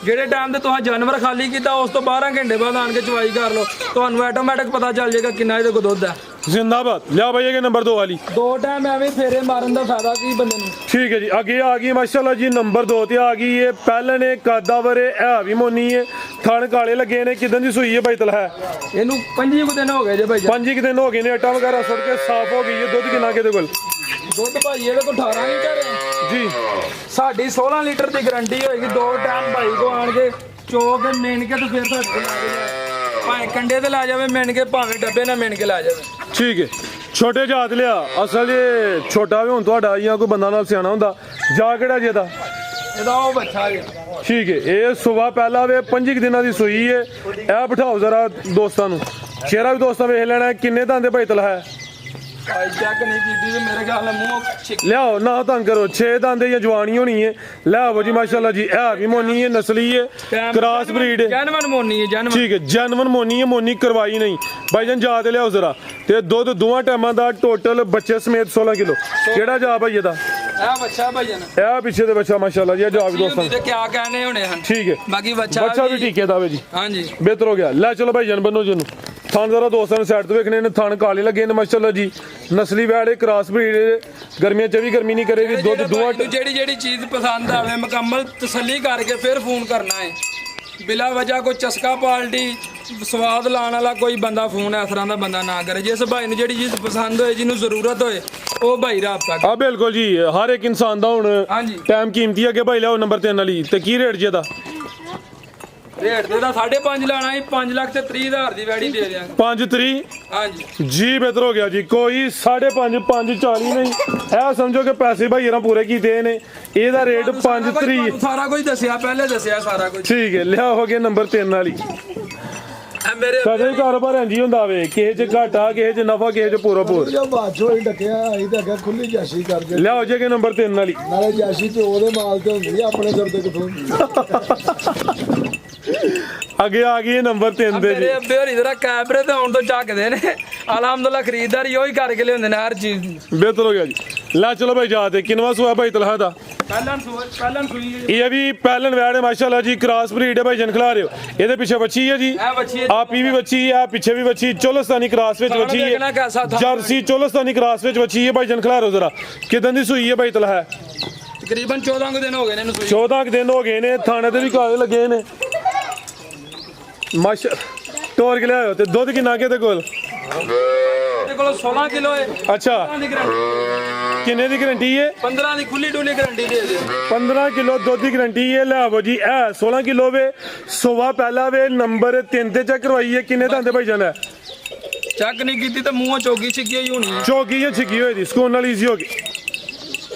ਜਿਹੜੇ ਟਾਈਮ ਤੇ ਤੁਸੀਂ ਜਾਨਵਰ ਖਾਲੀ ਕੀਤਾ ਉਸ ਤੋਂ 12 ਘੰਟੇ ਬਾਅਦ ਆਣ ਕੇ ਚਵਾਈ ਕਰ ਲਓ, ਤੁਹਾਨੂੰ ਆਟੋਮੈਟਿਕ ਪਤਾ ਚੱਲ ਜਾਏਗਾ ਕਿੰਨਾ ਇਹਦੇ ਕੋਲ ਦੁੱਧ ਹੈ। ਜ਼ਿੰਦਾਬਾਦ। ਲਿਆ ਭਾਈ ਇਹ ਨੰਬਰ 2 ਵਾਲੀ। 2 ਟਾਈਮ ਐਵੇਂ ਫੇਰੇ ਮਾਰਨ ਦਾ ਫਾਇਦਾ ਕੀ ਬੰਦੇ ਨੂੰ। ਠੀਕ ਹੈ ਜੀ, ਅੱਗੇ ਆ ਗਈ ਮਾਸ਼ਾਅੱਲਾ ਜੀ ਨੰਬਰ 2 ਤੇ ਆ ਗਈ ਹੈ। ਪਹਿਲੇ ਨੇ ਕਾਦਾਵਰੇ ਹੈ ਵੀ ਮੋਨੀ ਹੈ, ਥਣ ਕਾਲੇ ਲੱਗੇ ਨੇ। ਕਿਦਾਂ ਦੀ ਸੂਈ ਹੈ ਬਾਈਤਲ ਹੈ? ਇਹਨੂੰ 5 ਕੁ ਦਿਨ ਹੋ ਗਏ ਜੇ ਭਾਈ। 5 ਦਿਨ ਹੋ ਗਏ ਨੇ, ਆਟਾ ਵਗੈਰਾ ਸੁੱਟ ਕੇ ਸਾਫ਼ ਹੋ ਗਈ ਹੈ। ਦੁੱਧ ਕਿੰਨਾ ਕਿਹਦੇ ਕੋਲ? ਦੁੱਧ ਭਾਈ ਇਹਦੇ ਕੋਲ 18 ਲੀਟਰ ਹੈ ਜੀ। ਸਾਡੀ 16 ਲੀਟਰ ਦੀ ਗਾਰੰਟੀ ਹੋਏਗੀ। 2 ਟਾਈਮ ਭਾਈ ਕੋ ਆਣ ਕੇ ਚੋ ਕੇ ਮਿਣ ਕੇ ਤੇ ਫਿਰ ਸਾਡੇ ਕੋਲ ਆ ਜਾਏ, ਭਾਵੇਂ ਕੰਡੇ ਤੇ ਲਾ ਜਾਵੇ ਮਿਣ ਕੇ, ਭਾਵੇਂ ਡੱਬੇ ਨਾਲ ਮਿਣ ਕੇ ਲਾ ਜਾਵੇ। ਠੀਕ ਹੈ। ਛੋਟੇ ਜਾਤ ਲਿਆ ਅਸਲ ਜੇ ਛੋਟਾ ਵੀ ਹੁਣ ਤੁਹਾਡਾ ਜਾਂ ਕੋਈ ਬੰਦਾ ਨਾਲ ਸਿਆਣਾ ਹੁੰਦਾ ਜਾ ਕਿਹੜਾ ਜੇ ਦਾ? ਇਹਦਾ ਉਹ ਬੱਚਾ ਜੇ। ਠੀਕ ਹੈ। ਇਹ ਸੁਬਾ ਪਹਿਲਾ ਵੇ 5 ਦਿਨਾਂ ਦੀ ਸੂਈ ਹੈ। ਇਹ ਬਿਠਾਓ ਜ਼ਰਾ ਦੋਸਤਾਂ ਨੂੰ, ਚਿਹਰਾ ਵੀ ਦੋਸਤਾਂ ਵੇਖ ਲੈਣਾ। ਕਿੰਨੇ ਦੰਦ ਬਾਈਤਲ ਹੈ? ਭਾਈ ਚੈੱਕ ਨਹੀਂ ਕੀਤੀ ਤੇ ਮੇਰੇ ਖਿਆਲ ਨਾਲ ਮੂੰਹ ਲਿਆਓ ਨਾ ਤੰਗ ਕਰੋ। 6 ਦੰਦ ਜਾਂ ਜਵਾਨੀ ਹੋਣੀ ਹੈ। ਲਿਆਓ ਜੀ ਮਾਸ਼ਾਅੱਲਾ ਜੀ। ਇਹ ਵੀ ਮੋਨੀ ਹੈ, ਨਸਲੀ ਹੈ, ਕ੍ਰਾਸ ਬਰੀਡ ਹੈ। ਜੈਨੂਇਨ ਮੋਨੀ ਹੈ, ਜੈਨੂਇਨ। ਠੀਕ ਹੈ, ਜੈਨੂਇਨ ਮੋਨੀ ਹੈ, ਮੋਨੀ ਕਰਵਾਈ ਨਹੀਂ। ਭਾਈਜਾਨ ਜਾ ਤੇ ਲਿਆਓ ਜ਼ਰਾ। ਤੇ ਦੁੱਧ ਦੋਵਾਂ ਟਾਈਮਾਂ ਦਾ ਟੋਟਲ ਬੱਚੇ ਸਮੇਤ 16 ਕਿਲੋ। ਕਿਹੜਾ ਜਾ ਭਾਈ ਇਹਦਾ? ਇਹ ਬੱਚਾ ਭਾਈ ਜਨ। ਇਹ ਪਿੱਛੇ ਦੇ ਬੱਚਾ ਮਾਸ਼ਾਅੱਲਾ ਜੀ। ਜਾ ਵੀ ਦੋਸਤਾਂ ਤੇ ਕਿਆ ਕਹਿਣੇ ਹੋਣੇ ਹਨ। ਠੀਕ ਹੈ। ਬਾਕੀ ਬੱਚਾ ਵੀ ਠੀਕੇ ਦਾ ਵੇ ਜੀ। ਹਾਂਜੀ ਬਿਹਤਰ ਹੋ ਗਿਆ। ਲੈ ਚਲੋ ਭਾਈਜਾਨ ਬੰਨੋ ਜਿਹਨੂੰ। ਥਣ ਜ਼ਰਾ ਦੋਸਤਾਂ ਨੇ ਸਾਈਡ ਤੋਂ ਵੇਖਣੇ ਨੇ। ਥਣ ਕਾਲੇ ਲੱਗੇ ਨੇ ਮਾਸ਼ਾਅੱਲਾ ਜੀ। ਨਸਲੀ ਵੈੜ ਹੈ, ਕ੍ਰਾਸ ਬਰੀਡ। ਗਰਮੀਆਂ 'ਚ ਵੀ ਗਰਮੀ ਨਹੀਂ ਕਰੇਗੀ। ਦੁੱਧ ਦੋਵਾਂ ਜਿਹੜੀ ਚੀਜ਼ ਪਸੰਦ ਆਵੇ ਮੁਕੰਮਲ ਤਸੱਲੀ ਕਰਕੇ ਫਿਰ ਫੋਨ ਕਰਨਾ ਹੈ। ਬਿਲਾ ਵਜ੍ਹਾ ਕੋਈ ਚਸਕਾ ਪਾਲਟੀ ਸਵਾਦ ਲਾਣ ਵਾਲਾ ਕੋਈ ਬੰਦਾ ਫੋਨ ਇਸ ਤਰ੍ਹਾਂ ਦਾ ਬੰਦਾ ਨਾ ਕਰੇ। ਜਿਸ ਭਾਈ ਨੂੰ ਜਿਹੜੀ ਚੀਜ਼ ਪਸੰਦ ਹੋਏ, ਜਿਹਨੂੰ ਜ਼ਰੂਰਤ ਹੋਏ, ਉਹ ਭਾਈ ਰਾਬਤਾ ਕਰੇ। ਆ ਬਿਲਕੁਲ ਜੀ। ਹਰ ਇੱਕ ਇਨਸਾਨ ਦਾ ਹੁਣ ਹਾਂਜੀ ਟਾਈਮ ਕੀਮਤੀ ਹੈ ਕਿ ਭਾਈ ਲਿਆਓ ਨੰਬਰ 3 ਵਾਲੀ। ਤੇ ਕੀ ਰੇਟ ਜੀ ਇਹਦਾ? ਰੇਟ ਤੇ ਦਾ 5.5 ਲਾਣਾ ਸੀ। 5,30,000 ਦੀ ਵੈੜੀ ਦੇ ਦਿਆਂਗੇ। 5-3 ਹਾਂਜੀ ਜੀ। ਬਿਹਤਰ ਹੋ ਗਿਆ ਜੀ। ਕੋਈ 5.5 540 ਨਹੀਂ। ਇਹ ਸਮਝੋ ਕਿ ਪੈਸੇ ਭਾਈ ਇਹਨਾਂ ਪੂਰੇ ਕੀਤੇ ਨੇ। ਇਹਦਾ ਰੇਟ 5-3। ਸਾਰਾ ਕੁਝ ਦੱਸਿਆ, ਪਹਿਲੇ ਦੱਸਿਆ ਸਾਰਾ ਕੁਝ। ਠੀਕ ਹੈ। ਲਿਆ ਹੋ ਗਿਆ ਨੰਬਰ 3 ਵਾਲੀ। ਮੇਰੇ ਸਾਡੇ ਕਾਰੋਬਾਰ ਇੰਜ ਹੀ ਹੁੰਦਾ ਵੇ, ਕਿਸੇ 'ਚ ਘਾਟਾ, ਕਿਸੇ 'ਚ ਨਫਾ, ਕਿਸੇ 'ਚ ਪੂਰਾ ਪੂਰ। ਜੋ ਬਾਜੋ ਹੀ ਡੱਕਿਆ ਆਈ ਤਾਂ ਅੱਗੇ ਖੁੱਲੀ ਜਾਸ਼ੀ ਕਰਦੇ। ਲਿਆਓ ਜੇ ਕਿ ਨੰਬਰ 3 ਵਾਲੀ। ਨਾਲੇ ਜਾਸ਼ੀ ਤੇ ਉਹਦੇ ਮਾਲ ਤੇ ਹੁੰਦੀ ਆ, ਆਪਣੇ ਸਿਰ ਤੇ ਕਿਥੋਂ ਹੁੰਦੀ। ਅੱਗੇ ਆ ਗਈ ਨੰਬਰ 3 ਦੇ ਜੀ। ਮੇਰੇ ਅੱਬੇ ਹੋਰੀ ਜਰਾ ਕੈਮਰੇ ਤੇ ਆਉਣ ਤੋਂ ਝੱਕਦੇ ਨੇ। ਅਲਹਮਦੁਲਿਲਾ ਖਰੀਦਦਾਰੀ ਉਹੀ ਕਰਕੇ ਲਿਆਉਂਦੇ ਨੇ ਹਰ ਚੀਜ਼ ਦੀ। ਬਿਹਤਰ ਹੋ ਗਿਆ ਜੀ। ਲੈ ਚਲੋ ਭਾਈ ਜਾ ਤੇ ਕਿਨਵਾ ਸੁਆ ਭਾਈ ਤਲਹਾ ਦਾ? ਪਹਿਲਾਂ ਸੂਈ ਹੈ। ਇਹ ਵੀ ਪਹਿਲਨ ਵੈੜ ਹੈ ਮਾਸ਼ਾਅੱਲਾ ਜੀ। ਕ੍ਰਾਸ ਬਰੀਡ ਹੈ ਭਾਈ ਜਨ ਖਿਲਾ ਰਹੇ ਹੋ। ਇਹਦੇ ਪਿੱਛੇ ਬੱਚੀ ਹੈ ਜੀ। ਇਹ ਬੱਚੀ ਹੈ। ਆਪੀ ਵੀ ਬੱਚੀ ਹੈ, ਪਿੱਛੇ ਵੀ ਬੱਚੀ। ਚੋਲਸਤਾਨੀ ਕ੍ਰਾਸ ਵਿੱਚ ਬੱਚੀ ਦੇਖਣਾ ਕੈਸਾ ਹੈ। ਥਾ। ਜਰਸੀ ਚੋਲਸਤਾਨੀ ਕ੍ਰਾਸ ਵਿੱਚ ਬੱਚੀ ਹੈ ਭਾਈ ਜਨ ਖਿਲਾ ਰਹੇ ਹੋ ਜ਼ਰਾ। ਕਿਦਾਂ ਦੀ ਸੂਈ ਹੈ ਭਾਈ ਤਲਹਾ? ਤਕਰੀਬਨ 14 ਕੁ ਦਿਨ ਹੋ ਗਏ ਨੇ ਇਹਨੂੰ ਸੂਈ। 14 ਦਿਨ ਹੋ ਗਏ ਨੇ। ਥਾਣੇ ਤੇ ਵੀ ਕਾਗਜ਼ ਲੱਗੇ ਨੇ ਮਾਸ਼ਾ। ਤੋਰ ਕੇ ਲਿਆਓ। ਤੇ ਦੁੱਧ ਕਿੰਨਾ ਕਿ ਇਹਦੇ ਕੋਲ? ਇਹਦੇ ਕੋਲ 16 ਕਿਲੋ ਹੈ। ਅੱਛਾ। 15 ਦੀ ਗਾਰੰਟੀ। ਕਿੰਨੇ ਦੀ ਗਰੰਟੀ ਹੈ? 15 ਦੀ ਖੁੱਲੀ ਡੁੱਲੀ ਗਾਰੰਟੀ ਦੇ ਦਿਓ। 15 ਕਿਲੋ ਦੁੱਧ ਦੀ ਗਰੰਟੀ ਹੈ। ਲਿਆਵੋ ਜੀ। ਇਹ 16 ਕਿਲੋ ਵੇ। ਸੁਬਾ ਪਹਿਲਾ ਵੇ ਨੰਬਰ 3 ਤੇ ਚੈੱਕ ਕਰਵਾਈ ਹੈ। ਕਿੰਨੇ ਦੰਦ ਭਾਈ ਜਾਨ ਹੈ? ਚੈੱਕ ਨਹੀਂ ਕੀਤੀ ਤੇ ਮੂੰਹੋਂ ਚੋਗੀ ਛਿੱਗੀ ਹੀ ਹੋਣੀ ਹੈ। ਚੌਗੀ ਜਾਂ ਛਿੱਗੀ ਹੋਈ ਦੀ ਸਕੂਨ ਨਾਲ ਈਜ਼ੀ ਹੋ ਗਈ।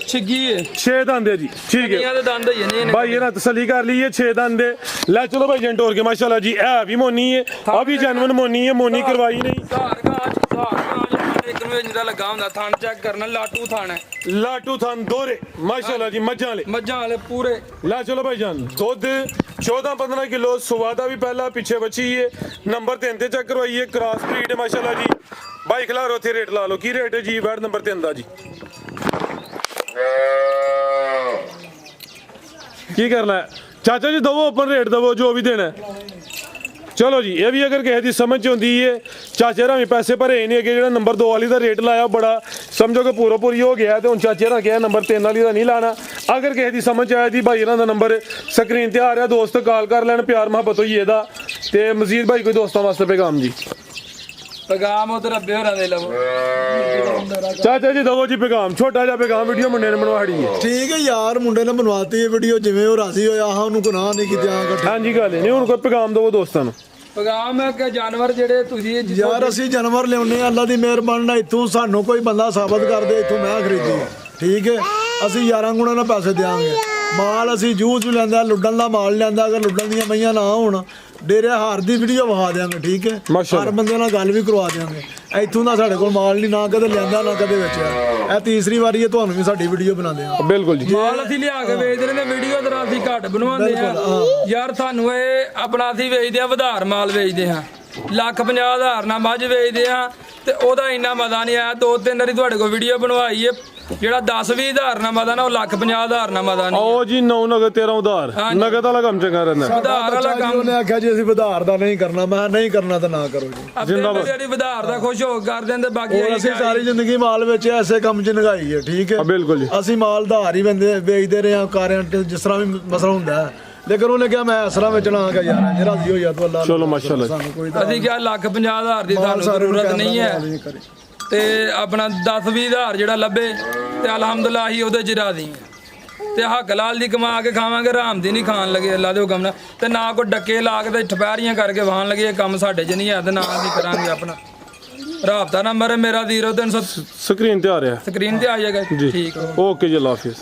ਛਿੱਗੀ ਹੈ। 6 ਦੰਦ ਹੈ ਜੀ। ਠੀਕ ਹੈ ਇਹਨਾਂ ਦੇ ਦੰਦ ਹੀ ਨੇ ਭਾਈ ਇਹਨਾਂ ਤਸੱਲੀ ਕਰ ਲਈ ਹੈ। 6 ਦੰਦ ਦੇ। ਲੈ ਚਲੋ ਭਾਈ ਜੰਟੋਰ ਕੇ ਮਾਸ਼ਾਅੱਲਾ ਜੀ। ਇਹ ਵੀ ਮੋਨੀ ਹੈ, ਆ ਵੀ ਜੈਨੂਇਨ ਮੋਨੀ ਹੈ। ਮੋਨੀ ਕਰਵਾਈ ਨਹੀਂ। ਧਾਰ ਗਾਂ ਇੱਕ ਨੂੰ ਇੰਜ ਦਾ ਲੱਗਾ ਹੁੰਦਾ। ਥਣ ਚੈੱਕ ਕਰਨਾ, ਲਾਟੂ ਥਣ ਹੈ। ਲਾਟੂ ਥਾਨ ਦੋਰੇ ਮਾਸ਼ਾਅੱਲਾ ਜੀ। ਮੱਝਾਂ ਵਾਲੇ ਮੱਝਾਂ ਵਾਲੇ ਪੂਰੇ। ਲੈ ਚਲੋ ਭਾਈ ਜਾਨ। ਦੁੱਧ 14-15 ਕਿਲੋ। ਸੁਵਾਦਾ ਵੀ ਪਹਿਲਾ ਪਿੱਛੇ ਬੱਚੀ ਹੈ। ਨੰਬਰ 3 ਤੇ ਚੈੱਕ ਕਰਵਾਈ ਹੈ। ਕ੍ਰਾਸ ਬਰੀਡ ਹੈ ਮਾਸ਼ਾਅੱਲਾ ਜੀ। ਭਾਈ ਖਿਲਾਰੋ ਉੱਥੇ ਰੇਟ ਲਾ ਲਓ। ਕੀ ਰੇਟ ਹੈ ਜੀ ਬੈਡ ਨੰਬਰ 3 ਦਾ ਜੀ? ਕੀ ਕਰਨਾ ਹੈ ਚਾਚਾ ਜੀ? ਦਵੋ ਓਪਨ ਰੇਟ ਦਵੋ ਜੋ ਵੀ ਦੇਣਾ। ਚਲੋ ਜੀ। ਇਹ ਵੀ ਅਗਰ ਕਿਸੇ ਦੀ ਸਮਝ ਚ ਹੁੰਦੀ ਹੈ, ਚਾਚੇ ਰਾਂ ਵੀ ਪੈਸੇ ਭਰੇ ਨਹੀਂ ਅੱਗੇ। ਜਿਹੜਾ ਨੰਬਰ 2 ਵਾਲੀ ਦਾ ਰੇਟ ਲਾਇਆ ਬੜਾ ਸਮਝੋ ਕਿ ਪੂਰਾ ਪੂਰੀ ਹੋ ਗਿਆ। ਤੇ ਹੁਣ ਚਾਚੇ ਰਾਂ ਕਿਹਾ ਨੰਬਰ 3 ਵਾਲੀ ਦਾ ਨਹੀਂ ਲਾਣਾ। ਅਗਰ ਕਿਸੇ ਦੀ ਸਮਝ ਆਇਆ ਜੀ ਭਾਈ ਇਹਨਾਂ ਦਾ ਨੰਬਰ ਸਕਰੀਨ ਤੇ ਆ ਰਿਹਾ, ਦੋਸਤ ਕਾਲ ਕਰ ਲੈਣ। ਪਿਆਰ ਮੁਹੱਬਤ ਹੋਈ ਇਹਦਾ। ਤੇ ਮਜ਼ੀਦ ਭਾਈ ਕੋਈ ਦੋਸਤਾਂ ਵਾਸਤੇ ਪੈਗਾਮ ਜੀ? ਪੈਗਾਮ ਉਧਰ ਅੱਬੇ ਹੋਰਾਂ ਦੇ ਲਵੋ। ਚਾਚਾ ਜੀ ਦਵੋ ਜੀ ਪੈਗਾਮ। ਛੋਟਾ ਜਿਹਾ ਪੈਗਾਮ। ਵੀਡੀਓ ਮੁੰਡੇ ਨੇ ਬਣਵਾੜੀ ਹੈ। ਠੀਕ ਹੈ ਯਾਰ, ਮੁੰਡੇ ਨੇ ਬਣਵਾਤੀ ਇਹ ਵੀਡੀਓ। ਜਿਵੇਂ ਉਹ ਰਾਜ਼ੀ ਹੋਇਆ ਆਹ ਉਹਨੂੰ ਗੁਨਾਹ ਨਹੀਂ ਕੀਤੀ ਆ ਇਕੱਠੇ। ਹਾਂਜੀ ਗੱਲ ਨਹੀਂ। ਹੁਣ ਕੋਈ ਪੈਗਾਮ ਦਵੋ ਦੋਸਤਾਂ ਨੂੰ। ਪੈਗਾਮ ਹੈ ਕਿ ਜਾਨਵਰ ਜਿਹੜੇ ਤੁਸੀਂ ਯਾਰ ਅਸੀਂ ਜਾਨਵਰ ਲਿਆਉਂਦੇ ਆ, ਅੱਲਾ ਦੀ ਮਿਹਰਬਾਨੀ ਨਾਲ। ਇੱਥੋਂ ਸਾਨੂੰ ਕੋਈ ਬੰਦਾ ਸਾਬਤ ਕਰ ਦੇ ਇੱਥੋਂ ਮੈਂ ਖਰੀਦੀ ਹੈ। ਠੀਕ ਹੈ। ਅਸੀਂ 11 ਗੁਣਾ ਨਾਲ ਪੈਸੇ ਦੇਵਾਂਗੇ। ਮਾਲ ਅਸੀਂ ਜੂਸ ਵੀ ਲੈਂਦਾ, ਲੁੱਡਣ ਦਾ ਮਾਲ ਲੈਂਦਾ। ਅਗਰ ਲੁੱਡਣ ਦੀਆਂ ਮਈਆਂ ਨਾ ਹੋਣ, ਡੇਰੇ ਹਾਰ ਦੀ ਵੀਡੀਓ ਵਿਖਾ ਦਿਆਂਗੇ। ਠੀਕ ਹੈ। ਹਰ ਬੰਦੇ ਨਾਲ ਗੱਲ ਵੀ ਕਰਵਾ ਦਿਆਂਗੇ। ਇੱਥੋਂ ਦਾ ਸਾਡੇ ਕੋਲ ਮਾਲ ਨਹੀਂ, ਨਾ ਕਦੇ ਲੈਂਦਾ ਨਾ ਕਦੇ ਵੇਚਿਆ। ਇਹ ਤੀਸਰੀ ਵਾਰੀ ਹੈ ਤੁਹਾਨੂੰ ਵੀ ਸਾਡੀ ਵੀਡੀਓ ਬਣਾਉਂਦੇ ਆ। ਬਿਲਕੁਲ ਜੀ। ਮਾਲ ਅਸੀਂ ਲਿਆ ਕੇ ਵੇਚਦੇ ਨੇ। ਵੀਡੀਓ ਤਰ੍ਹਾਂ ਅਸੀਂ ਘੱਟ ਬਣਵਾਉਂਦੇ ਆ ਯਾਰ। ਤੁਹਾਨੂੰ ਇਹ ਆਪਣਾ ਅਸੀਂ ਵੇਚਦੇ ਆ ਵਧਾਰ ਮਾਲ ਵੇਚਦੇ ਆ। 1,50,000 ਨਾਲ ਮੱਝ ਵੇਚਦੇ ਆ ਤੇ ਉਹਦਾ ਇੰਨਾ ਮਜ਼ਾ ਨਹੀਂ ਆਇਆ। 2-3 ਵਾਰੀ ਤੁਹਾਡੇ ਕੋਲ ਵੀਡੀਓ ਬਣਵਾਈ ਹੈ। ਜਿਹੜਾ 10-20 ਹਜ਼ਾਰ ਨਾਲ ਮਦਾ ਨਾ ਉਹ 1,50,000 ਨਾਲ ਮਦਾ ਨਹੀਂ ਆਓ ਜੀ 9 ਨਗਦ 13 ਉਧਾਰ ਹਾਂਜੀ। ਨਗਦ ਵਾਲਾ ਕੰਮ ਚੰਗਾ ਰਹਿੰਦਾ ਉਧਾਰ ਵਾਲਾ ਕੰਮ ਉਹਨੇ ਆਖਿਆ ਜੀ ਅਸੀਂ ਵਧਾਰ ਦਾ ਨਹੀਂ ਕਰਨਾ, ਮੈਂ ਕਿਹਾ ਨਹੀਂ ਕਰਨਾ ਤਾਂ ਨਾ ਕਰੋ ਜੀ। ਜਿੰਦਾਬਾਦ ਜਿਹੜੀ ਵਧਾਰ ਦਾ ਖੁਸ਼ ਹੋ ਕਰ ਦਿੰਦੇ ਬਾਕੀ ਹੋਰ ਅਸੀਂ ਸਾਰੀ ਜ਼ਿੰਦਗੀ ਮਾਲ ਵਿੱਚ ਐਸੇ ਕੰਮ 'ਚ ਲੰਘਾਈ ਹੈ, ਠੀਕ ਹੈ। ਬਿਲਕੁਲ ਜੀ। ਅਸੀਂ ਮਾਲ ਧਾਰ ਹੀ ਵੇਚਦੇ ਰਹੇ ਹਾਂ ਕਾਰਿਆਂ ਤੇ, ਜਿਸ ਤਰ੍ਹਾਂ ਵੀ ਮਸਲਾ ਹੁੰਦਾ ਹੈ, ਲੇਕਿਨ ਉਹਨੇ ਕਿਹਾ ਮੈਂ ਅਸਲਾ ਵੇਚਣਾ ਆਗਾ ਯਾਰ, ਜੇ ਰਾਜ਼ੀ ਹੋ ਜਾ ਤੂੰ ਅੱਲਾ ਚਲੋ ਮਾਸ਼ਾਅੱਲਾ। ਸਾਨੂੰ ਕੋਈ ਅਸੀਂ ਕਿਹਾ 1,50,000 ਦੀ ਤੁਹਾਨੂੰ ਜ਼ਰੂਰਤ ਨਹੀਂ ਹੈ ਤੇ ਆਪਣਾ 10-20 ਹਜ਼ਾਰ ਜਿਹੜਾ ਲੱਭੇ ਤੇ ਅਲਹਮਦੁਲਿਲਾ ਹੀ ਉਹਦੇ ਚ ਰਾਜ਼ੀ ਹਾਂ। ਤੇ ਹੱਕ ਲਾਲ ਦੀ ਕਮਾ ਕੇ ਖਾਵਾਂਗੇ, ਹਰਾਮ ਦੀ ਨਹੀਂ ਖਾਣ ਲੱਗੇ ਅੱਲਾ ਦੇ ਹੁਕਮ ਨਾਲ, ਤੇ ਨਾ ਕੋਈ ਡੱਕੇ ਲਾ ਕੇ ਤੇ ਠਪਹਿਰੀਆਂ ਕਰਕੇ ਵਾਹਣ ਲੱਗੇ। ਇਹ ਕੰਮ ਸਾਡੇ 'ਚ ਨਹੀਂ ਹੈ ਤੇ ਨਾ ਅਸੀਂ ਕਰਾਂਗੇ। ਆਪਣਾ ਰਾਬਤਾ ਨੰਬਰ ਹੈ ਮੇਰਾ 0300 ਸਕਰੀਨ ਤੇ ਆ ਰਿਹਾ ਸਕਰੀਨ ਤੇ ਆ ਜਾਏਗਾ। ਠੀਕ ਹੈ। ਓਕੇ ਜੀ, ਅੱਲਾ ਹਾਫਿਜ਼।